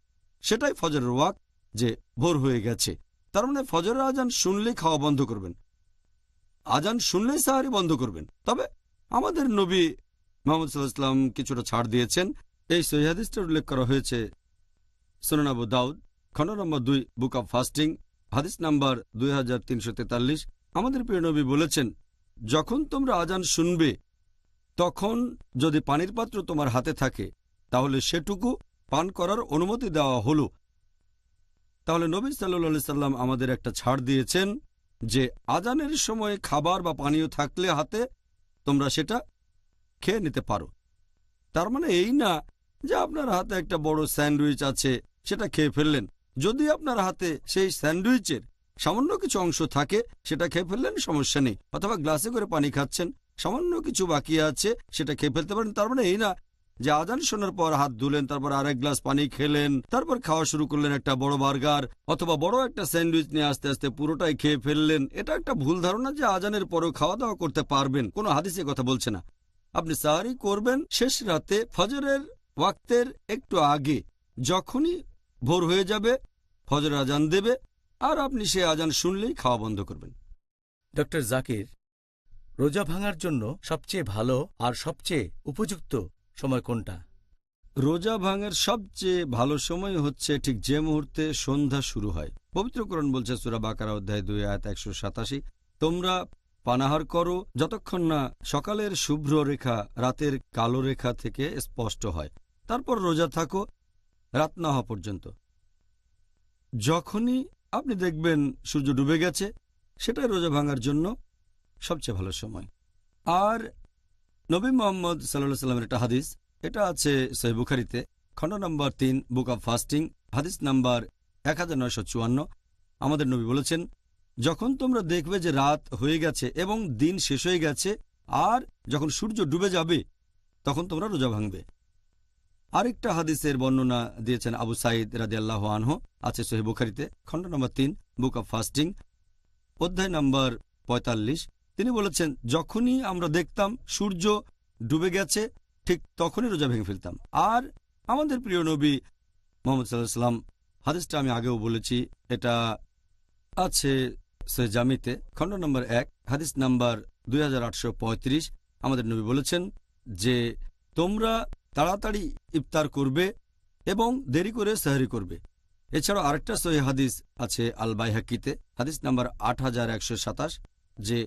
সেটাই ফজরের ওয়াক্ত, যে ভোর হয়ে গেছে। তার মানে ফজরের আজান শুনলেই খাওয়া বন্ধ করবেন, আজান শুনলেই সাহারি বন্ধ করবেন। তবে আমাদের নবী মুহাম্মদ সাল্লাল্লাহু আলাইহি ওয়াসাল্লাম কিছুটা ছাড় দিয়েছেন। এই সহিহ হাদিসটা উল্লেখ করা হয়েছে সুনান আবু দাউদ, খণ্ড নম্বর 2 বুক অব ফাস্টিং, হাদিস নাম্বার 2343। আমাদের প্রিয় নবী বলেছেন, যখন তোমরা আজান শুনবে তখন যদি পানির পাত্র তোমার হাতে থাকে তাহলে সেটুকু পান করার অনুমতি দেওয়া হলো। তাহলে নবী সাল্লাল্লাহু আলাইহি সাল্লাম আমাদের একটা ছাড় দিয়েছেন যে আজানের সময় খাবার বা পানীয় থাকলে হাতে তোমরা সেটা খেয়ে নিতে পারো। তার মানে এই না যে আপনার হাতে একটা বড় স্যান্ডউইচ আছে সেটা খেয়ে ফেললেন। যদি আপনার হাতে সেই স্যান্ডউইচের সামান্য কিছু অংশ থাকে সেটা খেয়ে ফেললেন, সমস্যা নেই। অথবা গ্লাসে করে পানি খাচ্ছেন, সামান্য কিছু বাকি আছে সেটা খেয়ে ফেলতে পারেন। তার মানে এই না যে আজান শোনার পর হাত ধুলেন, তারপর আরেক গ্লাস পানি খেলেন, তারপর খাওয়া শুরু করলেন একটা বড় বার্গার অথবা বড় একটা স্যান্ডউইচ নিয়ে আস্তে আস্তে পুরোটাই খেয়ে ফেললেন। এটা একটা ভুল ধারণা যে আজানের পরেও খাওয়া দাওয়া করতে পারবেন, কোনো হাদিসে কথা বলছে না। আপনি সাহারি করবেন শেষ রাতে ফজরের ওয়াক্তের একটু আগে, যখনই ভোর হয়ে যাবে ফজরের আজান দেবে আর আপনি সে আজান শুনলেই খাওয়া বন্ধ করবেন। ডক্টর জাকির, রোজা ভাঙার জন্য সবচেয়ে ভালো আর সবচেয়ে উপযুক্ত সময় কোনটা? রোজা ভাঙার সবচেয়ে ভালো সময় হচ্ছে ঠিক যে মুহূর্তে সন্ধ্যা শুরু হয়। পবিত্র কোরআন বলছে সূরা বাকারা অধ্যায় 2 আয়াত 187, তোমরা পানাহার করো যতক্ষণ না সকালের শুভ্র রেখা রাতের কালো রেখা থেকে স্পষ্ট হয়, তারপর রোজা থাকো রাত না হওয়া পর্যন্ত। যখনই আপনি দেখবেন সূর্য ডুবে গেছে সেটাই রোজা ভাঙার জন্য সবচেয়ে ভালো সময়। আর নবী মুহাম্মদ সাল্লাল্লাহু আলাইহি ওয়াসাল্লামের একটা হাদিস, এটা আছে সহিহ বুখারীতে, খণ্ড নম্বর 3 বুক অব ফাস্টিং, হাদিস নাম্বার 1954। আমাদের নবী বলেছেন, যখন তোমরা দেখবে যে রাত হয়ে গেছে এবং দিন শেষ হয়ে গেছে আর যখন সূর্য ডুবে যাবে তখন তোমরা রোজা ভাঙবে। আরেকটা হাদিসের বর্ণনা দিয়েছেন আবু সাঈদ রাদিয়াল্লাহু আনহু, আছে সহিহ বুখারীতে, খণ্ড নম্বর 3 বুক অব ফাস্টিং, অধ্যায় নম্বর 45। তিনি বলেছেন, যখনই আমরা দেখতাম সূর্য ডুবে গেছে ঠিক তখনই রোজা ভেঙে ফেলতাম। আর আমাদের প্রিয় নবী মুহাম্মদ সাল্লাল্লাহু আলাইহি ওয়াসাল্লাম, হাদিসটা আমি আগেও বলেছি, এটা আছে সহিহ জামিতে, খণ্ড নম্বর 1 হাদিস নাম্বার 2835। আমাদের নবী বলেছেন যে তোমরা তাড়াতাড়ি ইফতার করবে এবং দেরি করে সেহরি করবে। এছাড়াও আরেকটা সহিহ হাদিস আছে আল বাইহাকিতে, হাদিস নাম্বার 8127, যে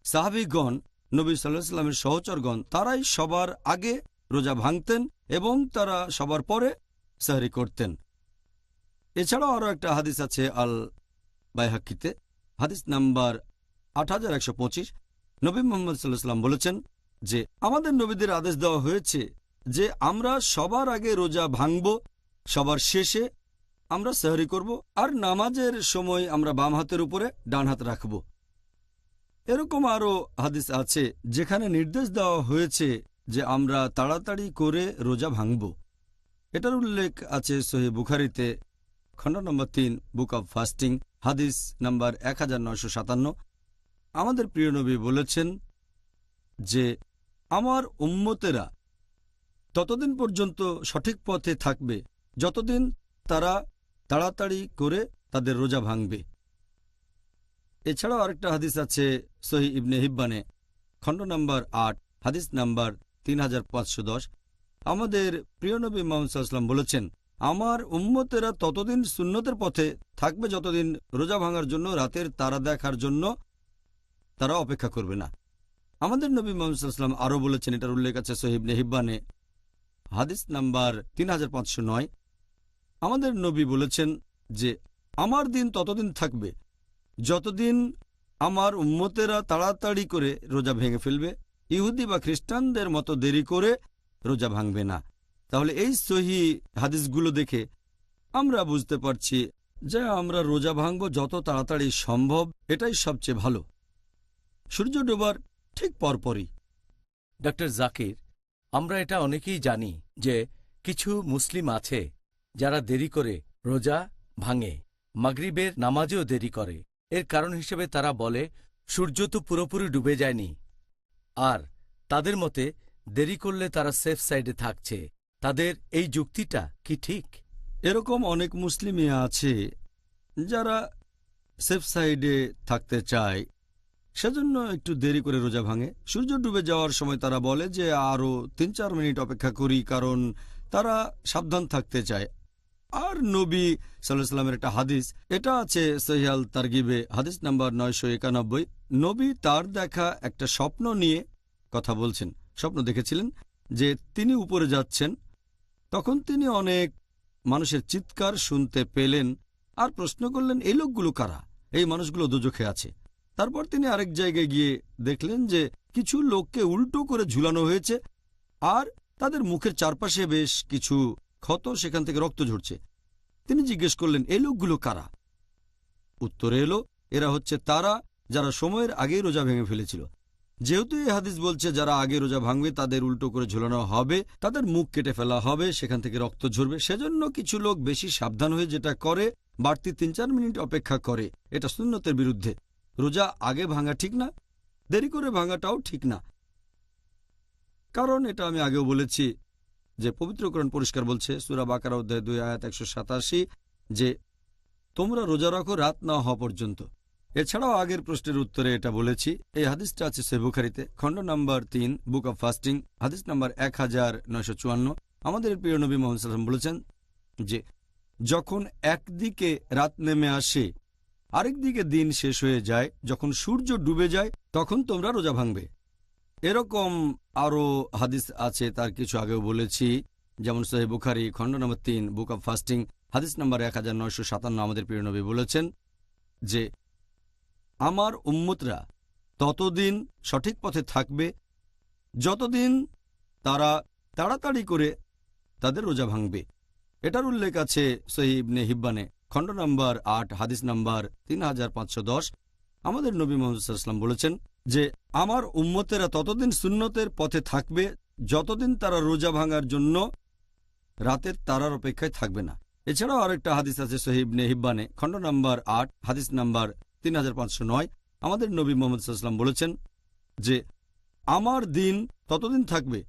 সাহাবীগণ নবী সাল্লাল্লাহু আলাইহি ওয়াসাল্লামের সহচরগণ তারাই সবার আগে রোজা ভাঙতেন এবং তারা সবার পরে সেহরি করতেন। এছাড়াও আরও একটা হাদিস আছে আল বাইহাকিতে, হাদিস নাম্বার 8125। নবী মুহাম্মদ সাল্লাল্লাহু আলাইহি ওয়াসাল্লাম বলেছেন যে আমাদের নবীদের আদেশ দেওয়া হয়েছে যে আমরা সবার আগে রোজা ভাঙব, সবার শেষে আমরা সেহরি করব, আর নামাজের সময় আমরা বাম হাতের উপরে ডান হাত রাখব। এরকম আরও হাদিস আছে যেখানে নির্দেশ দেওয়া হয়েছে যে আমরা তাড়াতাড়ি করে রোজা ভাঙব। এটার উল্লেখ আছে সহিহ বুখারীতে, খণ্ড নম্বর 3 বুক অব ফাস্টিং, হাদিস নাম্বার 1957। আমাদের প্রিয় নবী বলেছেন যে আমার উম্মতেরা ততদিন পর্যন্ত সঠিক পথে থাকবে যতদিন তারা তাড়াতাড়ি করে তাদের রোজা ভাঙবে। এছাড়াও আরেকটা হাদিস আছে সহিহ ইবনে হিব্বানে, খণ্ড নম্বর 8 হাদিস নাম্বার 3510। আমাদের প্রিয় নবী মুহাম্মদ সাল্লাল্লাহু আলাইহি ওয়াসাল্লাম বলেছেন, আমার উম্মতেরা ততদিন সুন্নতের পথে থাকবে যতদিন রোজা ভাঙার জন্য রাতের তারা দেখার জন্য তারা অপেক্ষা করবে না। আমাদের নবী মুহাম্মদ সাল্লাল্লাহু আলাইহি ওয়াসাল্লাম আরও বলেছেন, এটার উল্লেখ আছে সহিহ ইবনে হিব্বানে, হাদিস নাম্বার 3509। আমাদের নবী বলেছেন যে আমার দিন ততদিন থাকবে যতদিন আমার উম্মতেরা তাড়াতাড়ি করে রোজা ভেঙে ফেলবে, ইহুদি বা খ্রিস্টানদের মতো দেরি করে রোজা ভাঙবে না। তাহলে এই সহিহ হাদিসগুলো দেখে আমরা বুঝতে পারছি যে আমরা রোজা ভাঙব যত তাড়াতাড়ি সম্ভব, এটাই সবচেয়ে ভালো, সূর্য ডোবার ঠিক পরপরই। ডক্টর জাকির, আমরা এটা অনেকেই জানি যে কিছু মুসলিম আছে যারা দেরি করে রোজা ভাঙে, মাগরিবের নামাজেও দেরি করে। এর কারণ হিসেবে তারা বলে সূর্য তো পুরোপুরি ডুবে যায়নি, আর তাদের মতে দেরি করলে তারা সেফ সাইডে থাকছে। তাদের এই যুক্তিটা কি ঠিক? এরকম অনেক মুসলিমই আছে যারা সেফ সাইডে থাকতে চায়, সেজন্য একটু দেরি করে রোজা ভাঙে। সূর্য ডুবে যাওয়ার সময় তারা বলে যে আরও ৩-৪ মিনিট অপেক্ষা করি, কারণ তারা সাবধান থাকতে চায়। আর নবী সাল্লাল্লাহু আলাইহি ওয়াসাল্লামের একটা হাদিস, এটা আছে সহিহ আল তারগিবে, হাদিস নাম্বার ৯৯১। নবী তার দেখা একটা স্বপ্ন নিয়ে কথা বলছেন। স্বপ্ন দেখেছিলেন যে তিনি উপরে যাচ্ছেন, তখন তিনি অনেক মানুষের চিৎকার শুনতে পেলেন আর প্রশ্ন করলেন, এই লোকগুলো কারা? এই মানুষগুলো দোজখে আছে। তারপর তিনি আরেক জায়গায় গিয়ে দেখলেন যে কিছু লোককে উল্টো করে ঝুলানো হয়েছে আর তাদের মুখের চারপাশে বেশ কিছু ক্ষত, সেখান থেকে রক্ত ঝরছে। তিনি জিজ্ঞেস করলেন, এই লোকগুলো কারা? উত্তরে এলো, এরা হচ্ছে তারা যারা সময়ের আগেই রোজা ভেঙে ফেলেছিল। যেহেতু এই হাদিস বলছে যারা আগে রোজা ভাঙবে তাদের উল্টো করে ঝুলানো হবে, তাদের মুখ কেটে ফেলা হবে, সেখান থেকে রক্ত ঝরবে, সেজন্য কিছু লোক বেশি সাবধান হয়ে যেটা করে বাড়তি ৩-৪ মিনিট অপেক্ষা করে। এটা সুন্নতের বিরুদ্ধে। রোজা আগে ভাঙা ঠিক না, দেরি করে ভাঙাটাও ঠিক না, কারণ এটা আমি আগেও বলেছি যে পবিত্র কোরআন পরিষ্কার বলছে, সূরা বাকারা অধ্যায় ২ আয়াত ১৮৭, যে তোমরা রোজা রাখো রাত না হওয়া পর্যন্ত। এছাড়াও আগের প্রশ্নের উত্তরে এটা বলেছি। এই হাদিসটা আছে সহিহ বুখারীতে, খণ্ড নাম্বার ৩, বুক অব ফাস্টিং, হাদিস নাম্বার ১৯৫৪। আমাদের প্রিয় নবী মুহাম্মদ সাল্লাল্লাহু আলাইহি ওয়াসাল্লাম বলেছেন যে যখন একদিকে রাত নেমে আসে আরেকদিকে দিন শেষ হয়ে যায়, যখন সূর্য ডুবে যায়, তখন তোমরা রোজা ভাঙবে। এরকম আরও হাদিস আছে, তার কিছু আগেও বলেছি, যেমন সহিহ বুখারী, খণ্ড নম্বর ৩, বুক অব ফাস্টিং, হাদিস নাম্বার ১৯৫৭। আমাদের প্রিয় নবী বলেছেন যে আমার উম্মতরা ততদিন সঠিক পথে থাকবে যতদিন তারা তাড়াতাড়ি করে তাদের রোজা ভাঙবে। এটার উল্লেখ আছে সহিহ ইবনে হিব্বানে, খণ্ড নম্বর ৮, হাদিস নাম্বার ৩৫১০। আমাদের নবী মুহাম্মদ সাল্লাল্লাহু আলাইহি ওয়াসাল্লাম বলেছেন যে আমার উম্মতেরা ততদিন সুন্নতের পথে থাকবে যতদিন তারা রোজা ভাঙার জন্য রাতের তারার অপেক্ষায় থাকবে না। এছাড়াও আরেকটা হাদিস আছে সহিহ ইবনে হিব্বানে, খণ্ড নম্বর ৮, হাদিস নাম্বার ৩৫০৯। আমাদের নবী মুহাম্মদ সাল্লাল্লাহু আলাইহি ওয়াসাল্লাম বলেছেন যে আমার দিন ততদিন থাকবে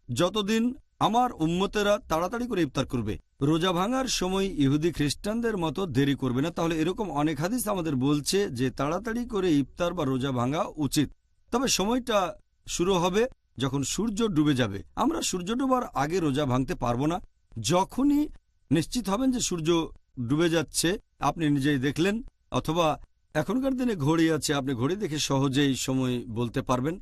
যতদিন আমার উম্মতেরা তাড়াতাড়ি করে ইফতার করবে। রোজা ভাঙার সময় ইহুদি খ্রিস্টানদের মতো দেরি করবে না। তাহলে এরকম অনেক হাদিস আমাদের বলছে যে তাড়াতাড়ি করে ইফতার বা রোজা ভাঙা উচিত, তবে সময়টা শুরু হবে যখন সূর্য ডুবে যাবে। আমরা সূর্য ডোবার আগে রোজা ভাঙতে পারবো না। যখনই নিশ্চিত হবেন যে সূর্য ডুবে যাচ্ছে, আপনি নিজেই দেখলেন, অথবা এখনকার দিনে ঘড়ি আছে, আপনি ঘড়ি দেখে সহজেই সময় বলতে পারবেন,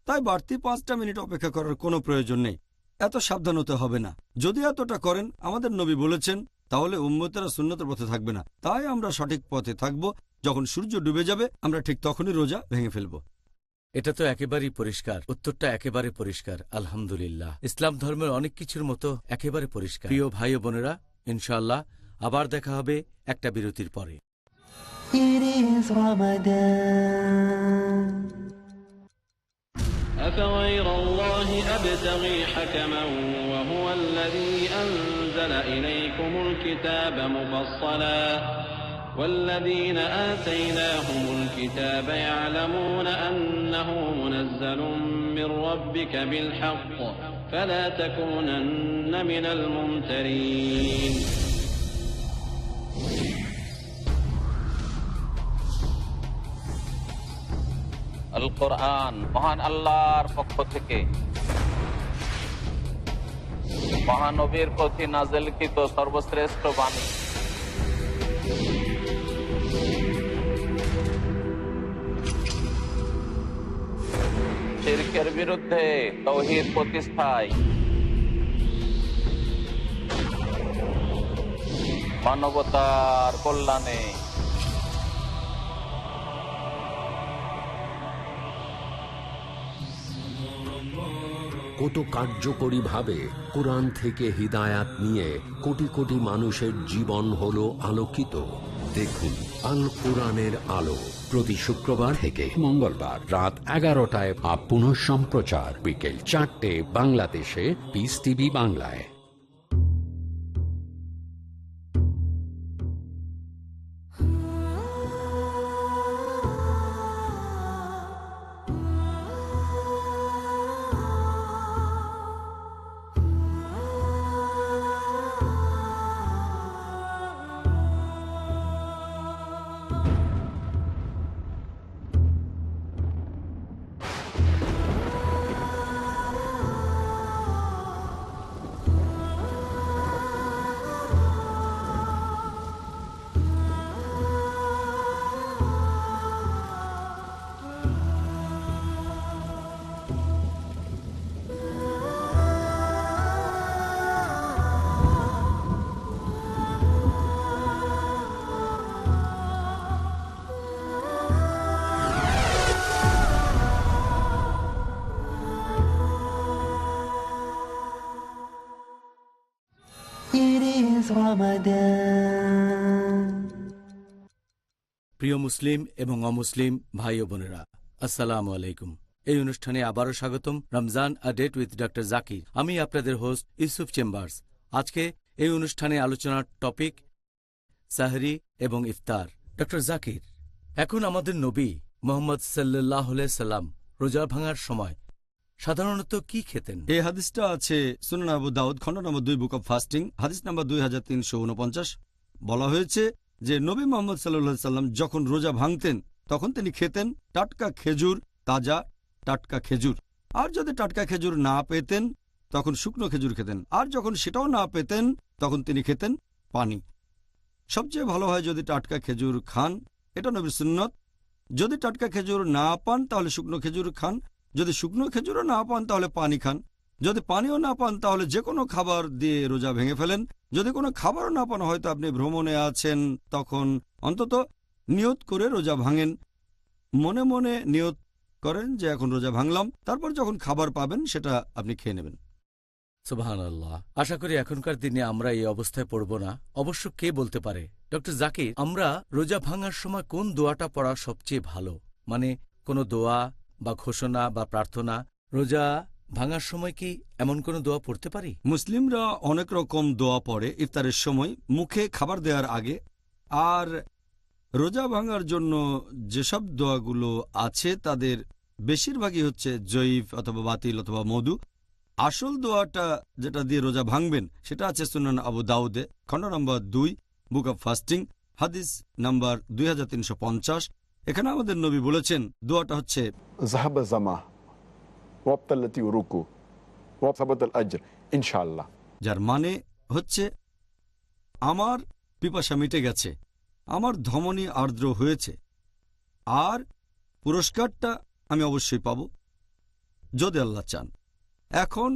তাই বাড়তি ৫টা মিনিট অপেক্ষা করার কোনো প্রয়োজন নেই। এত সাবধান হতে হবে না। যদি এতটা করেন, আমাদের নবী বলেছেন, তাহলে উম্মতেরা সুন্নতের পথে থাকবে না। তাই আমরা সঠিক পথে থাকব। যখন সূর্য ডুবে যাবে আমরা ঠিক তখনই রোজা ভেঙে ফেলব। এটা তো একেবারেই পরিষ্কার। উত্তরটা একেবারে পরিষ্কার, আলহামদুলিল্লাহ। ইসলাম ধর্মের অনেক কিছুর মতো একেবারে পরিষ্কার। প্রিয় ভাই ও বোনেরা, ইনশাআল্লাহ আবার দেখা হবে একটা বিরতির পরে। It is Ramadan. أفغير الله أبتغي حكما وهو الذي أنزل إليكم الكتاب مفصلا والذين آتيناهم الكتاب يعلمون أنه منزل من ربك بالحق فلا تكونن من الممترين আল কোরআন মহান আল্লাহর পক্ষ থেকে মহানবীর প্রতি নাযিলকৃত সর্বশ্রেষ্ঠ বাণী। শিরকের বিরুদ্ধে তাওহীদ প্রতিষ্ঠায় মানবতার কল্যাণে। কত কার্যকরীভাবে কোরআন থেকে হিদায়াত নিয়ে কোটি কোটি মানুষের জীবন হলো আলোকিত। দেখুন আল কোরআনের আলো প্রতি শুক্রবার থেকে মঙ্গলবার রাত 11টায়, পুনঃ সম্প্রচার বিকেল 4টে বাংলাদেশে, পিস টিভি বাংলায়। It is Ramadan. প্রিয় মুসলিম এবং অমুসলিম ভাই ও বোনেরা, আসসালামু আলাইকুম। এই অনুষ্ঠানে আবারও স্বাগতম। Ramzan a date with doctor Zakir. আমি আপনাদের হোস্ট ইউসুফ চেম্বার্স। আজকে এই অনুষ্ঠানে আলোচনার টপিক সাহরি এবং ইফতার। ডক্টর জাকির, এখন আমাদের নবী মোহাম্মদ সাল্লাল্লাহু আলাইহি সাল্লাম রোজা ভাঙার সময় সাধারণত কি খেতেন? এই হাদিসটা আছে সুনান আবু দাউদ খণ্ড নম্বর 2 বুক অব ফাস্টিং, হাদিস নম্বর 2349। বলা হয়েছে যে নবী মোহাম্মদ সাল্লাল্লাহু আলাইহি সাল্লাম যখন রোজা ভাঙতেন তখন তিনি খেতেন টাটকা খেজুর, তাজা টাটকা খেজুর। আর যদি টাটকা খেজুর না পেতেন তখন শুকনো খেজুর খেতেন। আর যখন সেটাও না পেতেন তখন তিনি খেতেন পানি। সবচেয়ে ভালো হয় যদি টাটকা খেজুর খান, এটা নবীর সুন্নত। যদি টাটকা খেজুর না পান তাহলে শুকনো খেজুর খান। যদি শুকনো খেজুরও না পান তাহলে পানি খান। যদি পানিও না পান তাহলে যে কোনো খাবার দিয়ে রোজা ভেঙে ফেলেন। যদি কোনো খাবারও না পান, হয়তো আপনি ভ্রমণে আছেন, তখন অন্তত নিয়ত করে রোজা ভাঙেন। মনে মনে নিয়ত করেন যে এখন রোজা ভাঙলাম, তারপর যখন খাবার পাবেন সেটা আপনি খেয়ে নেবেন। সুবহানাল্লাহ। আশা করি এখনকার দিনে আমরা এই অবস্থায় পড়ব না। অবশ্য কে বলতে পারে? ডক্টর জাকির, আমরা রোজা ভাঙার সময় কোন দোয়াটা পড়া সবচেয়ে ভালো? মানে কোনো দোয়া বা ঘোষণা বা প্রার্থনা রোজা ভাঙার সময় কি এমন কোনো দোয়া পড়তে পারি? মুসলিমরা অনেক রকম দোয়া পড়ে ইফতারের সময়, মুখে খাবার দেওয়ার আগে। আর রোজা ভাঙার জন্য যেসব দোয়াগুলো আছে তাদের বেশিরভাগই হচ্ছে জয়ীফ অথবা বাতিল অথবা মধু। আসল দোয়াটা যেটা দিয়ে রোজা ভাঙবেন সেটা আছে সুনান আবু দাউদে খণ্ড নম্বর 2 বুক অব ফাস্টিং, হাদিস নাম্বার 2350। এখানে আমাদের নবী বলেছেন দোয়াটা হচ্ছে যাহাবা জামা ওয়াবতাল্লাতি উরুকু ওয়াসাবাতাল আজর ইনশাআল্লাহ, যার মানে হচ্ছে আমার পিপাসা মিটে গেছে, আমার ধমনী আর্দ্র হয়েছে, আর পুরস্কারটা আমি অবশ্যই পাব যদি আল্লাহ চান। এখন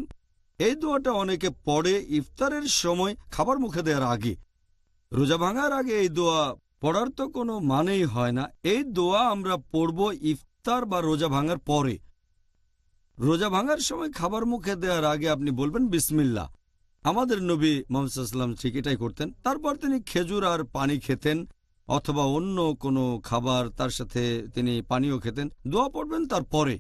এই দোয়াটা অনেকে পড়ে ইফতারের সময় খাবার মুখে দেওয়ার আগে। রোজা ভাঙার আগে এই দোয়া পড়ার তো কোনো মানেই হয় না। এই দোয়া আমরা পড়ব ইফতার বা রোজা ভাঙার পরে। রোজা ভাঙার সময় খাবার মুখে দেওয়ার আগে আপনি বলবেন বিসমিল্লাহ। আমাদের নবী মুহাম্মদ সাল্লাল্লাহু আলাইহি ওয়াসাল্লাম ঠিক এটাই করতেন। তারপর তিনি খেজুর আর পানি খেতেন, অথবা অন্য কোনো খাবার তার সাথে তিনি পানিও খেতেন। দোয়া পড়বেন তারপরে,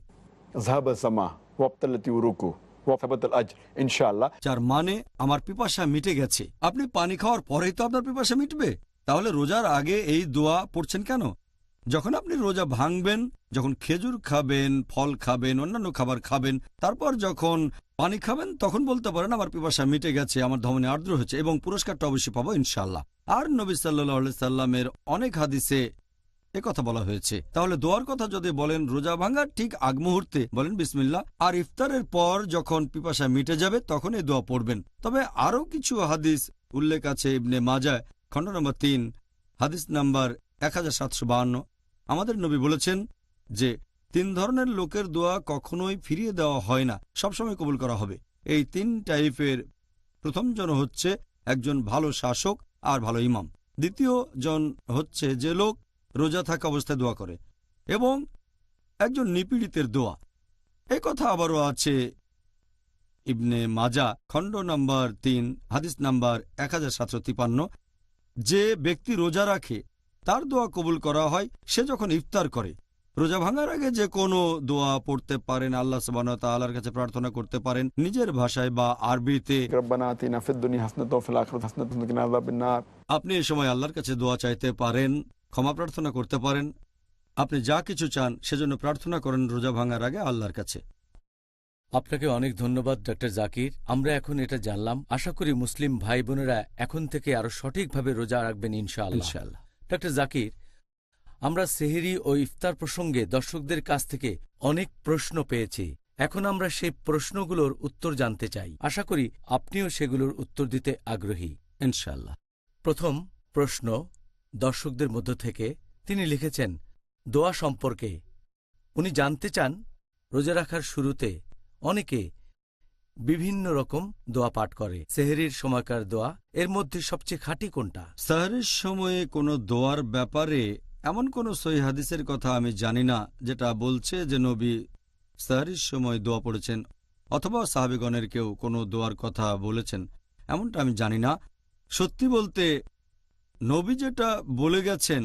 যাহাবা জামা ওয়াবতাল্লাতি উরুকু ওয়াসাবাতাল আজর ইনশাআল্লাহ, যার মানে আমার পিপাসা মিটে গেছে। আপনি পানি খাওয়ার পরেই তো আপনার পিপাসা মিটবে। তাহলে রোজার আগে এই দোয়া পড়ছেন কেন? যখন আপনি রোজা ভাঙবেন, যখন খেজুর খাবেন, ফল খাবেন, অন্যান্য খাবার খাবেন, তারপর যখন পানি খাবেন তখন বলতে পারেন আমার পিপাসা মিটে গেছে, আমার ধমনী আর্দ্র হয়েছে, এবং পুরস্কারটা অবশ্যই পাবো ইনশাআল্লাহ। আর নবী সাল্লাল্লাহু আলাইহি সাল্লামের অনেক হাদিসে কথা বলা হয়েছে। তাহলে দোয়ার কথা যদি বলেন রোজা ভাঙার ঠিক আগ মুহূর্তে বলেন বিসমিল্লাহ, আর ইফতারের পর যখন পিপাসা মিটে যাবে তখন এই দোয়া পড়বেন। তবে আরও কিছু হাদিস উল্লেখ আছে ইবনে মাজাহ খণ্ড নম্বর 3 হাদিস নাম্বার 1752। আমাদের নবী বলেছেন যে 3 ধরনের লোকের দোয়া কখনোই ফিরিয়ে দেওয়া হয় না, সবসময় কবুল করা হবে। এই 3 টাইপের প্রথম জন হচ্ছে একজন ভালো শাসক, আর ভালো ইমাম। দ্বিতীয় জন হচ্ছে যে লোক রোজা থাকা অবস্থায় দোয়া করে, এবং একজন নিপীড়িতের দোয়া। এই কথা আবারও আছে ইবনে মাজা খণ্ড নম্বর 3 হাদিস নাম্বার 1753। যে ব্যক্তি রোজা রাখে তার দোয়া কবুল করা হয় সে যখন ইফতার করে। রোজা ভাঙার আগে যে কোনো দোয়া পড়তে পারেন, আল্লাহ সুবহানাহু ওয়া তাআলার কাছে প্রার্থনা করতে পারেন নিজের ভাষায় বা আরবিতে। রব্বানা আতিনা ফিদ দুনিয়া হাসানাতাও ওয়া ফিল আখিরাতি হাসানাতাও ওয়া কিনা আযাবান নার। আপনি এই সময় আল্লাহর কাছে দোয়া চাইতে পারেন, ক্ষমা প্রার্থনা করতে পারেন। আপনি যা কিছু চান সেজন্য প্রার্থনা করেন রোজা ভাঙার আগে আল্লাহর কাছে। আপনাকে অনেক ধন্যবাদ ডক্টর জাকির। আমরা এখন এটা জানলাম। আশা করি মুসলিম ভাই বোনেরা এখন থেকে আরো সঠিকভাবে রোজা রাখবেন ইনশাআল্লাহ। ডক্টর জাকির, আমরা সেহরি ও ইফতার প্রসঙ্গে দর্শকদের কাছ থেকে অনেক প্রশ্ন পেয়েছি। এখন আমরা সেই প্রশ্নগুলোর উত্তর জানতে চাই। আশা করি আপনিও সেগুলোর উত্তর দিতে আগ্রহী ইনশাআল্লাহ। প্রথম প্রশ্ন দর্শকদের মধ্য থেকে, তিনি লিখেছেন দোয়া সম্পর্কে। উনি জানতে চান রোজা রাখার শুরুতে অনেকে বিভিন্ন রকম দোয়া পাঠ করে। সেহরির সময়কার দোয়া, এর মধ্যে সবচেয়ে খাঁটি কোনটা? সাহরির সময়ে কোনো দোয়ার ব্যাপারে এমন কোনো সহিহ হাদিসের কথা আমি জানি না যেটা বলছে যে নবী সাহরির সময় দোয়া পড়েছেন, অথবা সাহাবীগণের কেউ কোনো দোয়ার কথা বলেছেন, এমনটা আমি জানি না। সত্যি বলতে নবী যেটা বলে গেছেন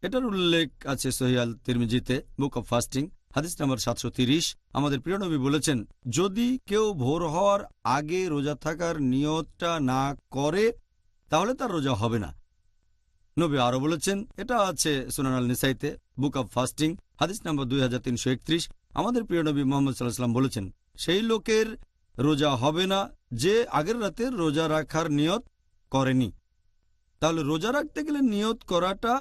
এটার উল্লেখ আছে সহিহ আল তিরমিজিতে বুক অব ফাস্টিং হাদিস নাম্বার 730। আমাদের প্রিয় নবী বলেছেন, যদি কেউ ভোর হওয়ার আগে রোজা থাকার নিয়তটা না করে তাহলে তার রোজা হবে না। নবী আরও বলেছেন, এটা আছে সুনান আল নিসাইতে বুক অব ফাস্টিং হাদিস নাম্বার 2331। আমাদের প্রিয় নবী মুহাম্মদ সাল্লাল্লাহু আলাইহি ওয়াসাল্লাম বলেছেন, সেই লোকের রোজা হবে না যে আগের রাতে রোজা রাখার নিয়ত করেনি। তাহলে রোজা রাখতে গেলে নিয়ত করাটা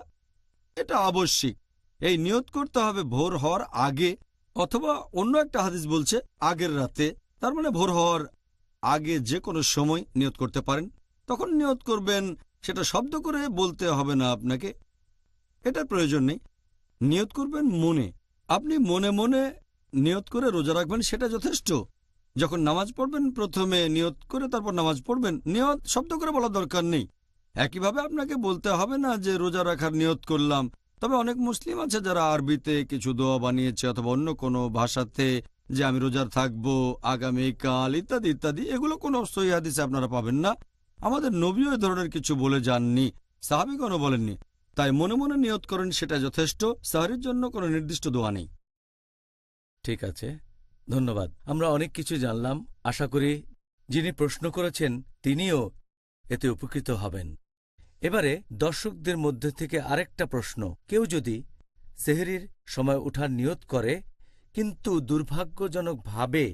এটা আবশ্যিক। এই নিয়ত করতে হবে ভোর হওয়ার আগে, অথবা অন্য একটা হাদিস বলছে আগের রাতে। তার মানে ভোর হওয়ার আগে যে কোনো সময় নিয়ত করতে পারেন। তখন নিয়ত করবেন, সেটা শব্দ করে বলতে হবে না আপনাকে, এটার প্রয়োজন নেই। নিয়ত করবেন মনে। আপনি মনে মনে নিয়ত করে রোজা রাখবেন, সেটা যথেষ্ট। যখন নামাজ পড়বেন প্রথমে নিয়ত করে তারপর নামাজ পড়বেন। নিয়ত শব্দ করে বলার দরকার নেই। একইভাবে আপনাকে বলতে হবে না যে রোজা রাখার নিয়ত করলাম। তবে অনেক মুসলিম আছে যারা আরবিতে কিছু দোয়া বানিয়েছে অথবা অন্য কোনো ভাষাতে, যে আমি রোজার থাকবো আগামীকাল ইত্যাদি ইত্যাদি। এগুলো কোনো সহিহ হাদিসে আপনারা পাবেন না। আমাদের নবীও এ ধরনের কিছু বলে যাননি, সাহাবীগণও বলেননি। তাই মনে মনে নিয়ত করেন, সেটা যথেষ্ট। সাহরির জন্য কোনো নির্দিষ্ট দোয়া নেই। ঠিক আছে, ধন্যবাদ। আমরা অনেক কিছু জানলাম। আশা করি যিনি প্রশ্ন করেছেন তিনিও এতে উপকৃত হবেন। এবারে দর্শকদের মধ্যে থেকে আরেকটা প্রশ্ন। কেউ যদি সেহরির সময় ওঠার নিয়ত করে কিন্তু দুর্ভাগ্যজনকভাবে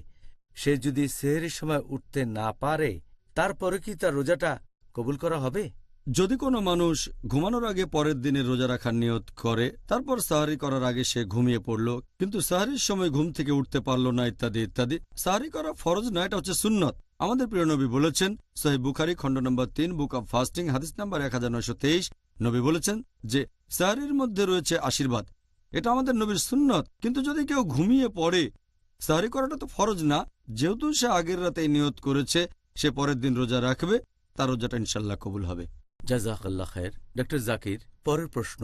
সে যদি সেহরির সময় উঠতে না পারে, তারপরে কি তার রোজাটা কবুল করা হবে? যদি কোনো মানুষ ঘুমানোর আগে পরের দিনে রোজা রাখার নিয়ত করে, তারপর সাহারি করার আগে সে ঘুমিয়ে পড়ল, কিন্তু সাহারির সময় ঘুম থেকে উঠতে পারল না ইত্যাদি ইত্যাদি। সাহারি করা ফরজ না, এটা হচ্ছে সুন্নত। আমাদের প্রিয় নবী বলেছেন, সহিহ বুখারী খণ্ড নম্বর 3 বুক অব ফাস্টিং হাদিস নাম্বার 1923, নবী বলেছেন যে সাহারির মধ্যে রয়েছে আশীর্বাদ। এটা আমাদের নবীর সুন্নত। কিন্তু যদি কেউ ঘুমিয়ে পড়ে, সাহারি করাটা তো ফরজ না, যেহেতু সে আগের রাতে নিয়ত করেছে সে পরের দিন রোজা রাখবে, তার রোজাটা ইনশাল্লাহ কবুল হবে। জাযাকাল্লাহ খায়ের। ডক্টর জাকির, পরের প্রশ্ন।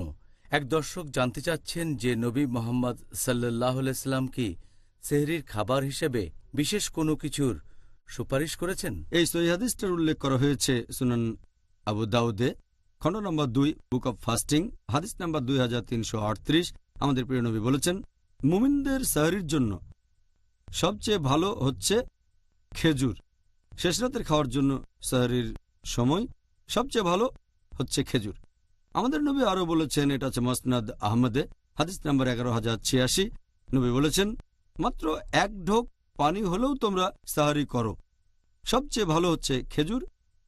এক দর্শক জানতে চাচ্ছেন যে নবী মোহাম্মদ সাল্লাল্লাহু আলাইহি ওয়াসাল্লাম কি সেহরির খাবার হিসেবে বিশেষ কোনো কিছুর সুপারিশ করেছেন? এই সহিহ হাদিসটার উল্লেখ করা হয়েছে সুনান আবু দাউদে খণ্ড নম্বর 2 বুক অব ফাস্টিং হাদিস নাম্বার 2338। আমাদের প্রিয় নবী বলেছেন, মুমিনদের সাহরির জন্য সবচেয়ে ভালো হচ্ছে খেজুর। শেষ রাতের খাওয়ার জন্য সাহরির সময় সবচেয়ে ভালো হচ্ছে খেজুর। আমাদের নবী আরও বলেছেন, এটা আছে মাসনাদ আহমদে হাদিস নাম্বার 11086। নবী বলেছেন, মাত্র এক ঢোক পানি হলেও তোমরা সাহারি করো। সবচেয়ে ভালো হচ্ছে খেজুর,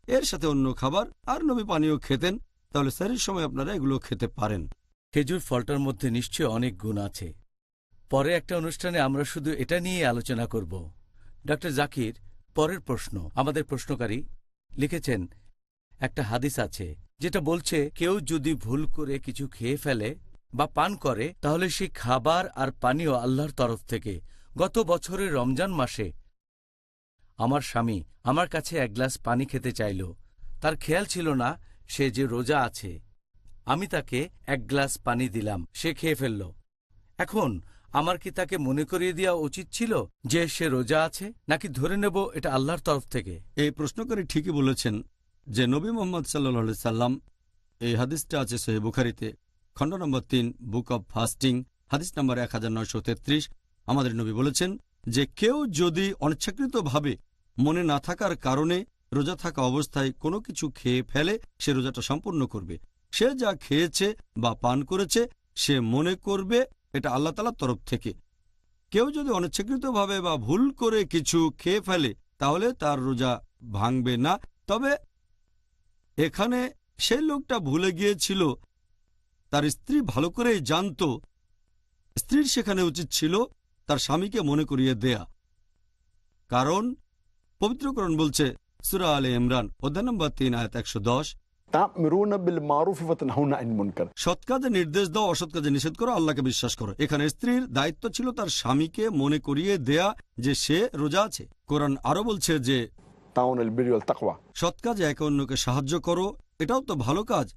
এর সাথে অন্য খাবার। আর নবী পানীয় খেতেন, তাহলে সাহারির সময় আপনারা এগুলো খেতে পারেন। খেজুর ফলটার মধ্যে নিশ্চয় অনেক গুণ আছে। পরে একটা অনুষ্ঠানে আমরা শুধু এটা নিয়ে আলোচনা করব। ডক্টর জাকির, পরের প্রশ্ন। আমাদের প্রশ্নকারী লিখেছেন, একটা হাদিস আছে যেটা বলছে কেউ যদি ভুল করে কিছু খেয়ে ফেলে বা পান করে তাহলে সেই খাবার আর পানীয় আল্লাহর তরফ থেকে। গত বছরের রমজান মাসে আমার স্বামী আমার কাছে এক গ্লাস পানি খেতে চাইল। তার খেয়াল ছিল না সে যে রোজা আছে, আমি তাকে 1 গ্লাস পানি দিলাম, সে খেয়ে ফেলল। এখন আমার কি তাকে মনে করিয়ে দেওয়া উচিত ছিল যে সে রোজা আছে, নাকি ধরে নেব এটা আল্লাহর তরফ থেকে? এই প্রশ্নকারী ঠিকই বলেছেন যে নবী মোহাম্মদ সাল্লাল্লাহু সাল্লাম, এই হাদিসটা আছে সহিহ বুখারীতে, খণ্ড নম্বর 3, বুক অব ফাস্টিং, হাদিস নম্বর 1933। আমাদের নবী বলেছেন যে কেউ যদি অনিচ্ছাকৃতভাবে মনে না থাকার কারণে রোজা থাকা অবস্থায় কোনো কিছু খেয়ে ফেলে, সে রোজাটা সম্পূর্ণ করবে। সে যা খেয়েছে বা পান করেছে সে মনে করবে এটা আল্লাহ তাআলার তরফ থেকে। কেউ যদি অনিচ্ছাকৃতভাবে বা ভুল করে কিছু খেয়ে ফেলে তাহলে তার রোজা ভাঙবে না। তবে এখানে সেই লোকটা ভুলে গিয়েছিল, তার স্ত্রী ভালো করেই জানত, স্ত্রীর সেখানে উচিত ছিল তার স্বামীকে মনে করিয়ে দেয়া। কারণ পবিত্রকরণ বলছে সূরা আলে ইমরান অধ্যায় নম্বর 3 আয়াত 110, সৎ কাজে নির্দেশ দাও, অসৎ কাজে নিষেধ করো, আল্লাহকে বিশ্বাস করো। এখানে স্ত্রীর দায়িত্ব ছিল তার স্বামীকে মনে করিয়ে দেয়া যে সে রোজা আছে। কোরআন আরো বলছে যে সৎ কাজে একে অন্যকে সাহায্য করো, এটাও তো ভালো কাজ।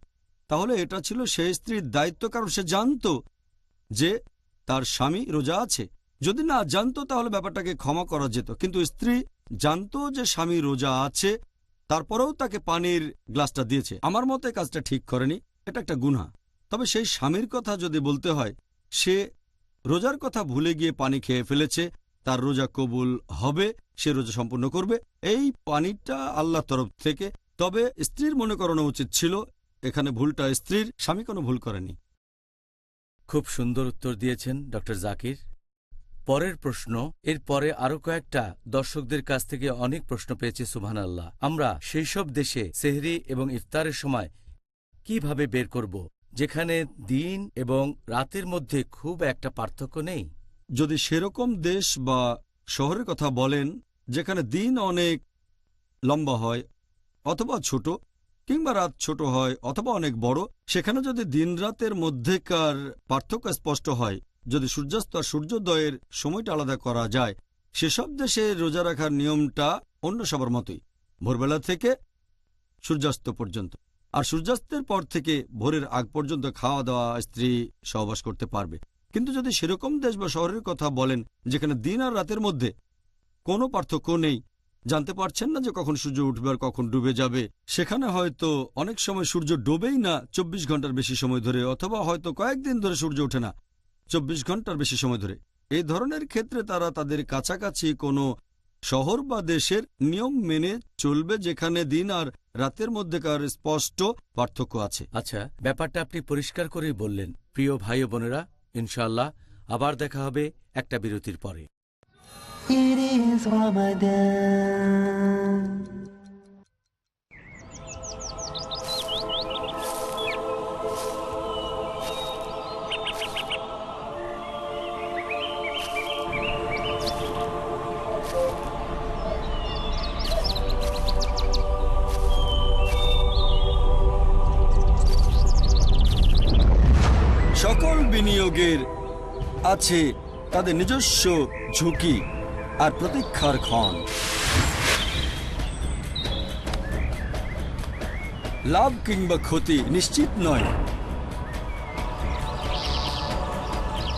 তাহলে এটা ছিল সেই স্ত্রীর দায়িত্ব, কারণ সে জানতো যে তার স্বামী রোজা আছে। যদি না জানতো তাহলে ব্যাপারটাকে ক্ষমা করা যেত, কিন্তু স্ত্রী জানতো যে স্বামী রোজা আছে, তারপরেও তাকে পানির গ্লাসটা দিয়েছে। আমার মতে কাজটা ঠিক করেনি, এটা একটা গুনাহ। তবে সেই স্বামীর কথা যদি বলতে হয়, সে রোজার কথা ভুলে গিয়ে পানি খেয়ে ফেলেছে, তার রোজা কবুল হবে, সে রোজা সম্পূর্ণ করবে। এই পানিটা আল্লাহর তরফ থেকে। তবে স্ত্রীর মনে করানো উচিত ছিল, এখানে ভুলটা স্ত্রীর, স্বামী কোনো ভুল করেনি। খুব সুন্দর উত্তর দিয়েছেন ডক্টর জাকির। পরের প্রশ্ন, এর পরে আরো কয়েকটা দর্শকদের কাছ থেকে অনেক প্রশ্ন পেয়েছে। সুবহানাল্লাহ, আমরা সেই সব দেশে সেহরি এবং ইফতারের সময় কিভাবে বের করব যেখানে দিন এবং রাতের মধ্যে খুব একটা পার্থক্য নেই? যদি সেরকম দেশ বা শহরের কথা বলেন যেখানে দিন অনেক লম্বা হয় অথবা ছোট, কিংবা রাত ছোট হয় অথবা অনেক বড়, সেখানে যদি দিন রাতের মধ্যেকার পার্থক্য স্পষ্ট হয়, যদি সূর্যাস্ত আর সূর্যোদয়ের সময়টা আলাদা করা যায়, সেসব দেশে রোজা রাখার নিয়মটা অন্য সবার মতোই, ভোরবেলা থেকে সূর্যাস্ত পর্যন্ত। আর সূর্যাস্তের পর থেকে ভোরের আগ পর্যন্ত খাওয়া দাওয়া, স্ত্রী সহবাস করতে পারবে। কিন্তু যদি সেরকম দেশ বা শহরের কথা বলেন যেখানে দিন আর রাতের মধ্যে কোনো পার্থক্য নেই, জানতে পারছেন না যে কখন সূর্য উঠবে আর কখন ডুবে যাবে, সেখানে হয়তো অনেক সময় সূর্য ডোবেই না 24 ঘন্টার বেশি সময় ধরে, অথবা হয়তো কয়েকদিন ধরে সূর্য ওঠে না 24 ঘন্টার বেশি সময় ধরে, এই ধরনের ক্ষেত্রে তারা তাদের কাছাকাছি কোনো শহর বা দেশের নিয়ম মেনে চলবে যেখানে দিন আর রাতের মধ্যেকার স্পষ্ট পার্থক্য আছে। আচ্ছা, ব্যাপারটা আপনি পরিষ্কার করেই বললেন। প্রিয় ভাই ও বোনেরা, ইনশাআল্লাহ আবার দেখা হবে একটা বিরতির পরে। It is Ramadan. সকল বিনিয়োগের আছে তাদের নিজস্ব ঝুঁকি আর প্রতীক্ষার ক্ষণ। লাভ কিংবা ক্ষতি নিশ্চিত নয়,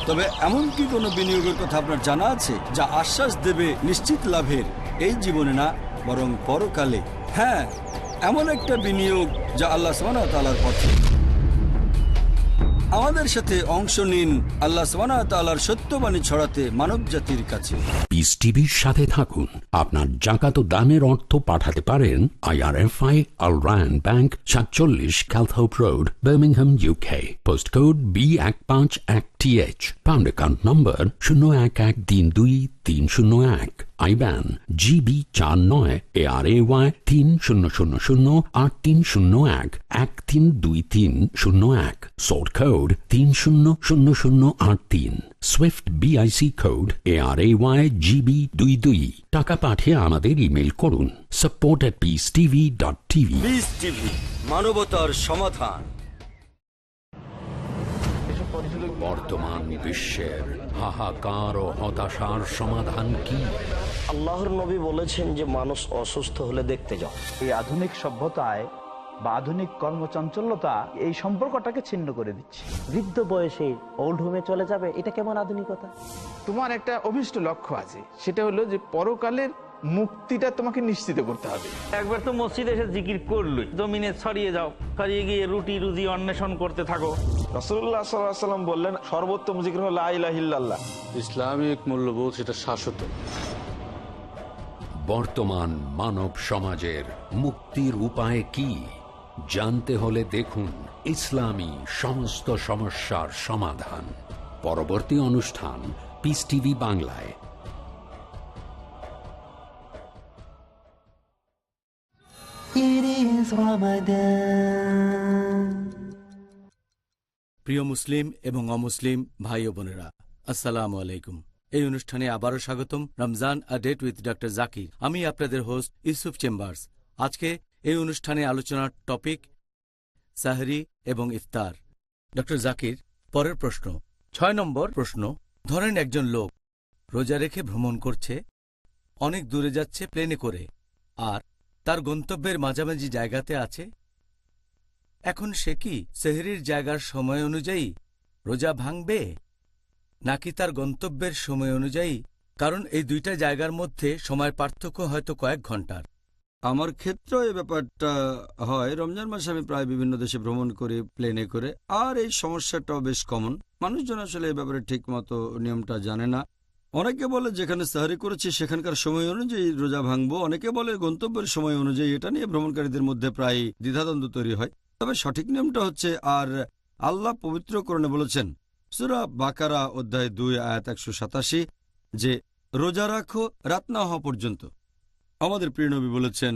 তবে এমন কি কোনো বিনিয়োগের কথা আপনার জানা আছে যা আশ্বাস দেবে নিশ্চিত লাভের, এই জীবনে না বরং পরকালে? হ্যাঁ, এমন একটা বিনিয়োগ যা আল্লাহ সুবহানাহু ওয়া তাআলার পথে। আমাদের সাথে অংশ নিন আল্লাহ সুবহানাহু ওয়া তাআলার সত্যবাণী ছড়াতে মানব জাতির কাছে। পিস টিভির সাথে থাকুন। আপনার জাকাত ও দানের অর্থ পাঠাতে পারেন IRFI Al Ryan Bank, 47 Calthorpe Road, Birmingham, UK. Postcode B151TH. Pound account number 01132301. IBAN GB49 ARAY 30008301 132301. Sort code 300083. Swift BIC code ARAY GB22. টাকা পাঠিয়ে আমাদের ইমেল করুন support@peacetv.tv। পিস টিভি, মানবতার সমাধান। বর্তমান বিশ্বের হাহাকার ও হতাশার সমাধান কি? আল্লাহর নবী বলেছেন যে মানুষ অসুস্থ হলে দেখতে যাও। এই আধুনিক সভ্যতায় বা আধুনিক কর্মচঞ্চলতা এই সম্পর্কটাকে ছিন্ন করে দিচ্ছে। বৃদ্ধ বয়সে ওল্ড হোমে চলে যাবে, এটা কেমন আধুনিকতা? তোমার একটা অভিষ্ট লক্ষ্য আছে, সেটা হলো যে পরকালের মুক্তিটা তোমাকে নিশ্চিত করতে হবে। একবার তো মসজিদে এসে জিকির করলই, জমিনে ছড়িয়ে যাও, ছড়িয়ে গিয়ে রুটি রুজি অন্বেষণ করতে থাকো। রাসূলুল্লাহ সাল্লাল্লাহু আলাইহি ওয়াসাল্লাম বললেন, সর্বোত্তম জিকির হলো লা ইলাহা ইল্লাল্লাহ। ইসলামিক মূল্যবোধ সেটা শাশ্বত। বর্তমান মানব সমাজের মুক্তির উপায় কি জানতে হলে দেখুন ইসলামী সমস্ত সমস্যার সমাধান। পরবর্তী অনুষ্ঠান পিস টিভি বাংলায়। It is Ramadan. প্রিয় মুসলিম এবং অমুসলিম ভাই ও বোনেরা, আসসালামু আলাইকুম। এই অনুষ্ঠানে আবারও স্বাগতম। Ramzan a date with doctor Zakir. আমি আপনাদের হোস্ট ইউসুফ চেম্বার্স। আজকে এই অনুষ্ঠানে আলোচনার টপিক সাহরি এবং ইফতার। ডক্টর জাকির, পরের প্রশ্ন, 6 নম্বর প্রশ্ন। ধরেন একজন লোক রোজা রেখে ভ্রমণ করছে, অনেক দূরে যাচ্ছে প্লেনে করে, আর তার গন্তব্যের মাঝামাঝি জায়গাতে আছে। এখন সে কি সেহরির জায়গার সময় অনুযায়ী রোজা ভাঙবে, নাকি তার গন্তব্যের সময় অনুযায়ী? কারণ এই দুইটা জায়গার মধ্যে সময় পার্থক্য হয়তো কয়েক ঘন্টার। আমার ক্ষেত্রেও এই ব্যাপারটা হয়। রমজান মাসে আমি প্রায় বিভিন্ন দেশে ভ্রমণ করি প্লেনে করে, আর এই সমস্যাটাও বেশ কমন। মানুষজন আসলে এই ব্যাপারে ঠিক মতো নিয়মটা জানে না। অনেকে বলে যেখানে সাহরি করেছি সেখানকার সময় অনুযায়ী রোজা ভাঙবো, অনেকে বলে গন্তব্যের সময় অনুযায়ী। এটা নিয়ে ভ্রমণকারীদের মধ্যে প্রায় দ্বিধাদ্বন্দ্ব তৈরি হয়। তবে সঠিক নিয়মটা হচ্ছে, আর আল্লাহ পবিত্র করণে বলেছেন সূরা বাকারা অধ্যায় 2 আয়াত 187 যে রোজা রাখো রাত না হওয়া পর্যন্ত। আমাদের প্রিয় নবী বলেছেন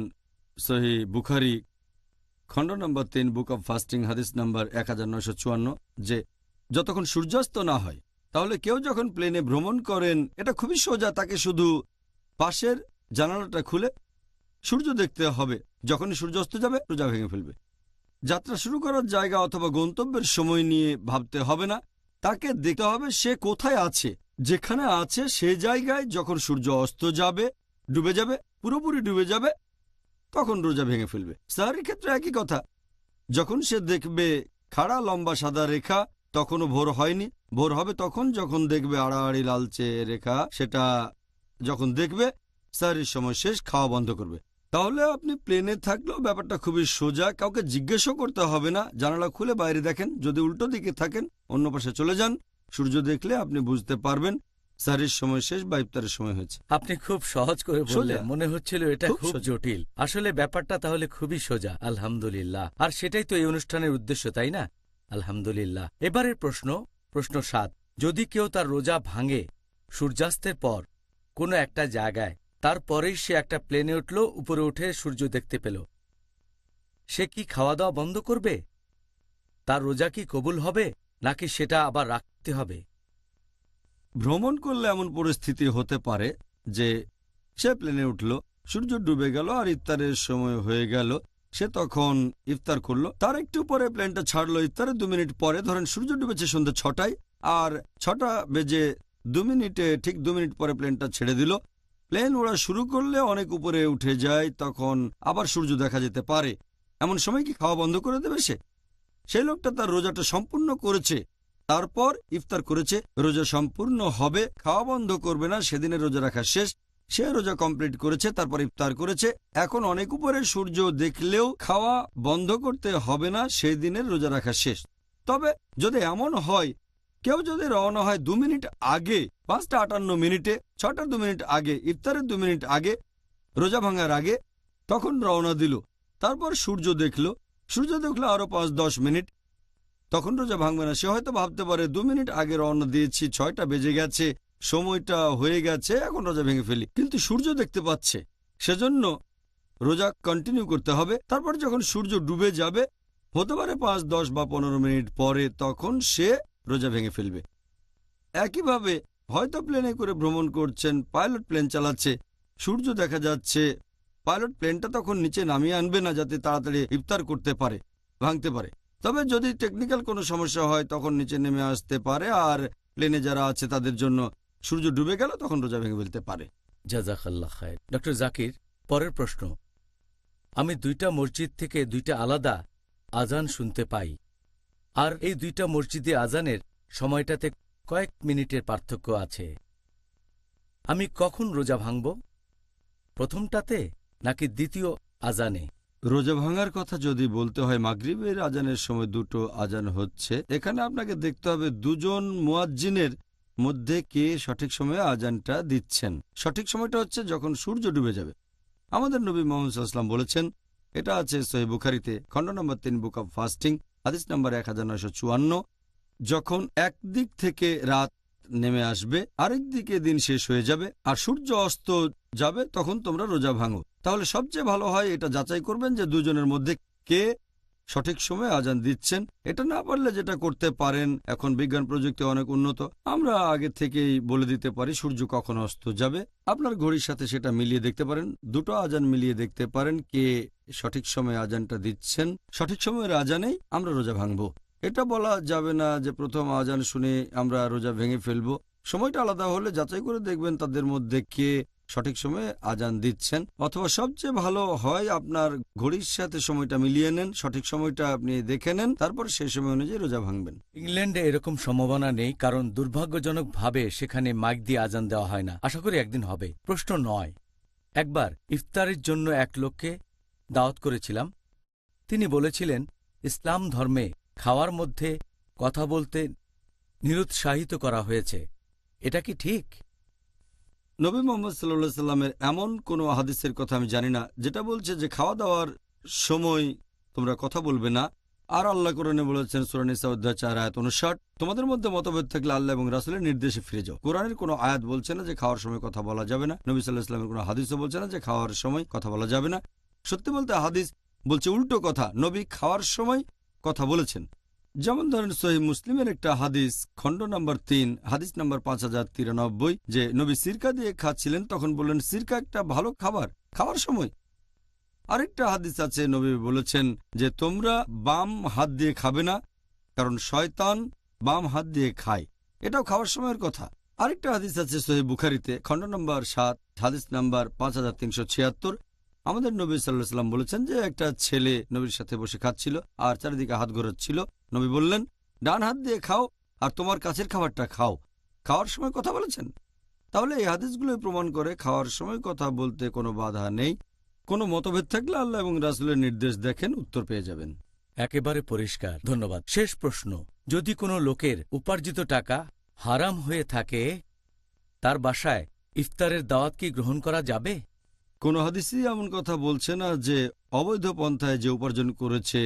সহিহ বুখারী খণ্ড নম্বর 3 বুক অব ফাস্টিং হাদিস নম্বর 1954 যে যতক্ষণ সূর্যাস্ত না হয়। তাহলে কেউ যখন প্লেনে ভ্রমণ করেন, এটা খুবই সোজা, তাকে শুধু পাশের জানালাটা খুলে সূর্য দেখতে হবে। যখনই সূর্যাস্ত যাবে রোজা ভেঙে ফেলবে। যাত্রা শুরু করার জায়গা অথবা গন্তব্যের সময় নিয়ে ভাবতে হবে না, তাকে দেখতে হবে সে কোথায় আছে। যেখানে আছে সে জায়গায় যখন সূর্য অস্ত যাবে, ডুবে যাবে, পুরোপুরি ডুবে যাবে, তখন রোজা ভেঙে ফেলবে। সাহরির ক্ষেত্রে একই কথা। যখন সে দেখবে খাড়া লম্বা সাদা রেখা, তখনও ভোর হয়নি। ভোর হবে তখন যখন দেখবে আড়াআড়ি লালচে রেখা, সেটা যখন দেখবে সাহরির সময় শেষ, খাওয়া বন্ধ করবে। তাহলে আপনি প্লেনে থাকলেও ব্যাপারটা খুবই সোজা, কাউকে জিজ্ঞেসও করতে হবে না। জানালা খুলে বাইরে দেখেন, যদি উল্টো দিকে থাকেন অন্য পাশে চলে যান, সূর্য দেখলে আপনি বুঝতে পারবেন সাহরির সময় শেষ বা ইফতারের সময় হয়েছে। আপনি খুব সহজ করে বললেন, মনে হচ্ছিল এটা খুব জটিল। আসলে ব্যাপারটা তাহলে খুবই সোজা। আলহামদুলিল্লাহ। আর সেটাই তো এই অনুষ্ঠানের উদ্দেশ্য, তাই না? আলহামদুলিল্লাহ। এবারের প্রশ্ন 7। যদি কেউ তার রোজা ভাঙে সূর্যাস্তের পর কোনো একটা জায়গায়, তারপরেই সে একটা প্লেনে উঠল, উপরে উঠে সূর্য দেখতে পেল, সে কি খাওয়া দাওয়া বন্ধ করবে? তার রোজা কি কবুল হবে, নাকি সেটা আবার রাখতে হবে? ভ্রমণ করলে এমন পরিস্থিতি হতে পারে যে সে প্লেনে উঠল, সূর্য ডুবে গেল আর ইফতারের সময় হয়ে গেল, সে তখন ইফতার করলো। তার একটু পরে প্লেনটা ছাড়লো, ইফতারের 2 মিনিট পরে। ধরেন সূর্য ডুবেছে সন্ধ্যা 6টায়, আর 6টা বেজে 2 মিনিটে, ঠিক 2 মিনিট পরে প্লেনটা ছেড়ে দিল। প্লেন ওড়া শুরু করলে অনেক উপরে উঠে যায়, তখন আবার সূর্য দেখা যেতে পারে। এমন সময় কি খাওয়া বন্ধ করে দেবে সে? সেই লোকটা তার রোজাটা সম্পূর্ণ করেছে, তারপর ইফতার করেছে, রোজা সম্পূর্ণ হবে, খাওয়া বন্ধ করবে না, সেদিনের রোজা রাখা শেষ। সে রোজা কমপ্লিট করেছে, তারপর ইফতার করেছে। এখন অনেক উপরে সূর্য দেখলেও খাওয়া বন্ধ করতে হবে না, সেই দিনের রোজা রাখা শেষ। তবে যদি এমন হয়, কেউ যদি রওনা হয় 2 মিনিট আগে, 5:58 মিনিটে, 6টার 2 মিনিট আগে, ইফতারের 2 মিনিট আগে, রোজা ভাঙার আগে, তখন রওনা দিল, তারপর সূর্য দেখল আরো 5-10 মিনিট, তখন রোজা ভাঙবে না। সে হয়তো ভাবতে পারে 2 মিনিট আগে রওনা দিয়েছি, 6টা বেজে গেছে, সময়টা হয়ে গেছে, এখন রোজা ভেঙে ফেলি। কিন্তু সূর্য দেখতে পাচ্ছে, সেজন্য রোজা কন্টিনিউ করতে হবে। তারপর যখন সূর্য ডুবে যাবে, হতে পারে 5, 10 বা 15 মিনিট পরে, তখন সে রোজা ভেঙে ফেলবে। একইভাবে হয়তো প্লেনে করে ভ্রমণ করছেন, পাইলট প্লেন চালাচ্ছে, সূর্য দেখা যাচ্ছে, পাইলট প্লেনটা তখন নিচে নামিয়ে আনবে না, যাতে তাড়াতাড়ি ইফতার করতে পারে, ভাঙতে পারে। তবে যদি টেকনিক্যাল কোনো সমস্যা হয় তখন নিচে নেমে আসতে পারে, আর প্লেনে যারা আছে তাদের জন্য সূর্য ডুবে গেল, তখন রোজা ভেঙে ফেলতে পারে। জাযাকাল্লাহ খায়ের। ডক্টর জাকির, পরের প্রশ্ন। আমি 2টা মসজিদ থেকে 2টা আলাদা আজান শুনতে পাই, আর এই 2টা মসজিদে আজানের সময়টাতে কয়েক মিনিটের পার্থক্য আছে। আমি কখন রোজা ভাঙব? প্রথমটাতে নাকি দ্বিতীয় আজানে? রোজা ভাঙার কথা যদি বলতে হয়, মাগরিবের আজানের সময় 2টো আজান হচ্ছে। এখানে আপনাকে দেখতে হবে 2জন মুয়াজ্জিনের মধ্যে কে সঠিক সময়ে আজানটা দিচ্ছেন। সঠিক সময়টা হচ্ছে যখন সূর্য ডুবে যাবে। আমাদের নবী মুহাম্মদ সাল্লাল্লাহু আলাইহি ওয়াসাল্লাম বলেছেন, এটা আছে সহিহ বুখারীতে খণ্ড নম্বর 3 বুক অব ফাস্টিং হাদিস নম্বর 1954, যখন একদিক থেকে রাত নেমে আসবে, আরেক দিকে দিন শেষ হয়ে যাবে আর সূর্য অস্ত যাবে, তখন তোমরা রোজা ভাঙো। তাহলে সবচেয়ে ভালো হয় এটা যাচাই করবেন যে 2জনের মধ্যে কে সঠিক সময়ে আজান দিচ্ছেন। এটা না পারলে যেটা করতে পারেন, এখন বিজ্ঞান প্রযুক্তি অনেক উন্নত, আমরা আগে থেকেই বলে দিতে পারি সূর্য কখন অস্ত যাবে। আপনার ঘড়ির সাথে সেটা মিলিয়ে দেখতে পারেন, 2টো আজান মিলিয়ে দেখতে পারেন কে সঠিক সময়ে আজানটা দিচ্ছেন। সঠিক সময়ের আজানেই আমরা রোজা ভাঙবো। এটা বলা যাবে না যে প্রথম আজান শুনে আমরা রোজা ভেঙে ফেলবো। সময়টা আলাদা হলে যাচাই করে দেখবেন তাদের মধ্যে কে সঠিক সময়ে আজান দিচ্ছেন, অথবা সবচেয়ে ভালো হয় আপনার ঘড়ির সাথে সময়টা মিলিয়ে নেন, সঠিক সময়টা আপনি দেখে নেন, তারপর সেই সময় অনুযায়ী রোজা ভাঙবেন। ইংল্যান্ডে এরকম সম্ভাবনা নেই, কারণ দুর্ভাগ্যজনকভাবে সেখানে মাইক দিয়ে আজান দেওয়া হয় না। আশা করি একদিন হবে। প্রশ্ন 9, একবার ইফতারের জন্য এক লোককে দাওয়াত করেছিলাম। তিনি বলেছিলেন ইসলাম ধর্মে খাওয়ার মধ্যে কথা বলতে নিরুৎসাহিত করা হয়েছে। এটা কি ঠিক? নবী মুহাম্মদ সাল্লাল্লাহু আলাইহি সাল্লামের এমন কোনো হাদিসের কথা আমি জানি না যেটা বলছে যে খাওয়া দাওয়ার সময় তোমরা কথা বলবে না। আর আল্লাহ কোরআনে বলেছেন সূরা নিসা অধ্যায় 4 আয়াত 59, তোমাদের মধ্যে মতভেদ থাকলে আল্লাহ এবং রাসূলের নির্দেশে ফিরে যাও। কোরআনের কোনো আয়াত বলছে না যে খাওয়ার সময় কথা বলা যাবে না। নবী সাল্লাল্লাহু আলাইহি সাল্লামের কোনো হাদিসও বলছে না যে খাওয়ার সময় কথা বলা যাবে না। সত্যি বলতে হাদিস বলছে উল্টো কথা, নবী খাওয়ার সময় কথা বলেছেন। যেমন ধরেন সহিহ মুসলিমের একটা হাদিস খণ্ড নম্বর 3 হাদিস নম্বর 5093, যে নবী সিরকা দিয়ে খাচ্ছিলেন, তখন বললেন সিরকা একটা ভালো খাবার, খাওয়ার সময়। আরেকটা হাদিস আছে নবী বলেছেন যে তোমরা বাম হাত দিয়ে খাবে না, কারণ শয়তান বাম হাত দিয়ে খায়, এটাও খাওয়ার সময়ের কথা। আরেকটা হাদিস আছে সহিহ বুখারীতে খণ্ড নম্বর 7 হাদিস নম্বর 5376, আমাদের নবী সাল্লাল্লাহু আলাইহি ওয়াসাল্লাম বলেছেন যে একটা ছেলে নবীর সাথে বসে খাচ্ছিল আর চারিদিকে হাত ঘোরাচ্ছিল। নবী বললেন ডান হাত দিয়ে খাও আর তোমার কাছের খাবারটা খাও। খাওয়ার সময় কথা বলেছেন। তাহলে এই হাদিসগুলোই প্রমাণ করে খাওয়ার সময় কথা বলতে কোনো বাধা নেই। কোনো মতভেদ থাকলে আল্লাহ এবং রাসূলের নির্দেশ দেখেন, উত্তর পেয়ে যাবেন। একেবারে পরিষ্কার, ধন্যবাদ। শেষ প্রশ্ন, যদি কোনো লোকের উপার্জিত টাকা হারাম হয়ে থাকে, তার বাসায় ইফতারের দাওয়াত কি গ্রহণ করা যাবে? কোনো হাদিসই এমন কথা বলছে না যে অবৈধ পন্থায় যে উপার্জন করেছে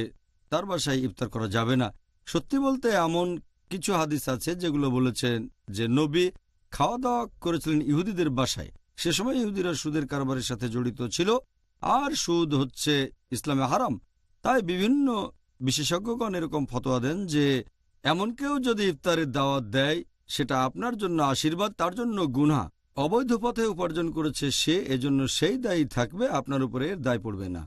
তার বাসায় ইফতার করা যাবে না। সত্যি বলতে এমন কিছু হাদিস আছে যেগুলো বলেছেন যে নবী খাওয়া দাওয়া করেছিলেন ইহুদিদের বাসায়। সে সময় ইহুদিরা সুদের কারবারের সাথে জড়িত ছিল, আর সুদ হচ্ছে ইসলামে হারাম। তাই বিভিন্ন বিশেষজ্ঞগণ এরকম ফতোয়া দেন যে এমন কেউ যদি ইফতারের দাওয়াত দেয় সেটা আপনার জন্য আশীর্বাদ, তার জন্য গুনাহ। অবৈধ পথে উপার্জন করেছে সে, এজন্য সেই দায়ী থাকবে, আপনার উপরে এর দায় পড়বে না।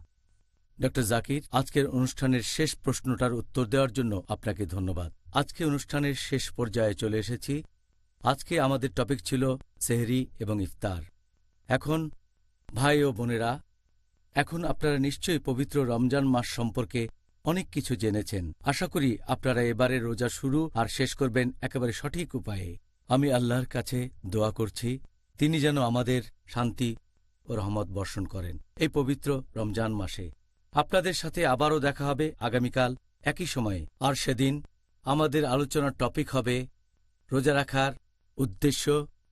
ডক্টর জাকির, আজকের অনুষ্ঠানের শেষ প্রশ্নটার উত্তর দেওয়ার জন্য আপনাকে ধন্যবাদ। আজকে অনুষ্ঠানের শেষ পর্যায়ে চলে এসেছি। আজকে আমাদের টপিক ছিল সেহরি এবং ইফতার। এখন ভাই ও বোনেরা, এখন আপনারা নিশ্চয়ই পবিত্র রমজান মাস সম্পর্কে অনেক কিছু জেনেছেন। আশা করি আপনারা এবারে রোজা শুরু আর শেষ করবেন একেবারে সঠিক উপায়ে। আমি আল্লাহর কাছে দোয়া করছি তিনি যেন আমাদের শান্তি ও রহমত বর্ষণ করেন এই পবিত্র রমজান মাসে। আপনাদের সাথে আবারও দেখা হবে আগামীকাল একই সময়ে, আর সেদিন আমাদের আলোচনার টপিক হবে রোজা রাখার উদ্দেশ্য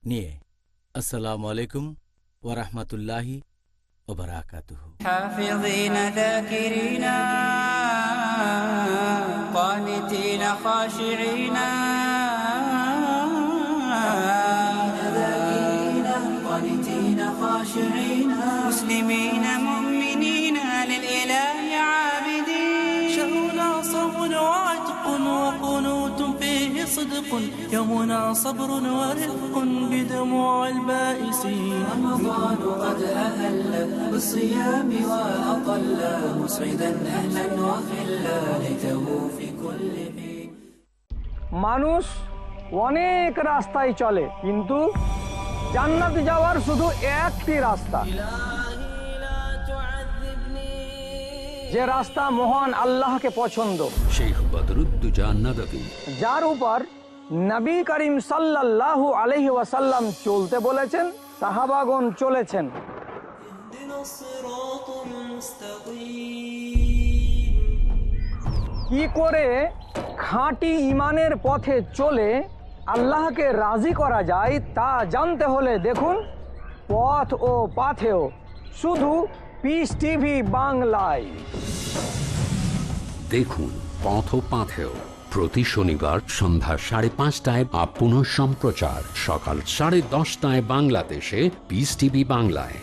নিয়ে। আসসালামু আলাইকুম ওয়া রাহমাতুল্লাহি ওয়া বারাকাতুহু। হাফিযিনা যাকিরিনা قانتين خاشعين مسلمين مؤمنين للإله عابدين. شهرنا صوم وعتق وقنوت فيه صدق، يومنا صبر ورفق بدموع البائسين. رمضان قد أهل بالصيام وأطل مسعدا أهلا وخلا ليته في كل حين. মানুষ অনেক রাস্তায় চলে, কিন্তু জান্নাতে যাওয়ার শুধু একটি রাস্তা। যে রাস্তা মহান আল্লাহকে পছন্দ, শেখ বদরুদ্দোজা নদভী, যার উপর নবী করিম সাল্লাল্লাহু আলাইহি ওয়াসাল্লাম চলতে বলেছেন, সাহাবাগণ চলেছেন। কি করে খাঁটি ঈমানের পথে চলে আল্লাহকে রাজি করা যায় তা জানতে হলে দেখুন পথ ও পাথেয়, শুধু পিস টিভি বাংলায়। দেখুন পথ ও পাথেয় প্রতি শনিবার সন্ধ্যা 5:30 আর পুনঃ সম্প্রচার সকাল 10:30 বাংলাদেশে পিস টিভি বাংলায়।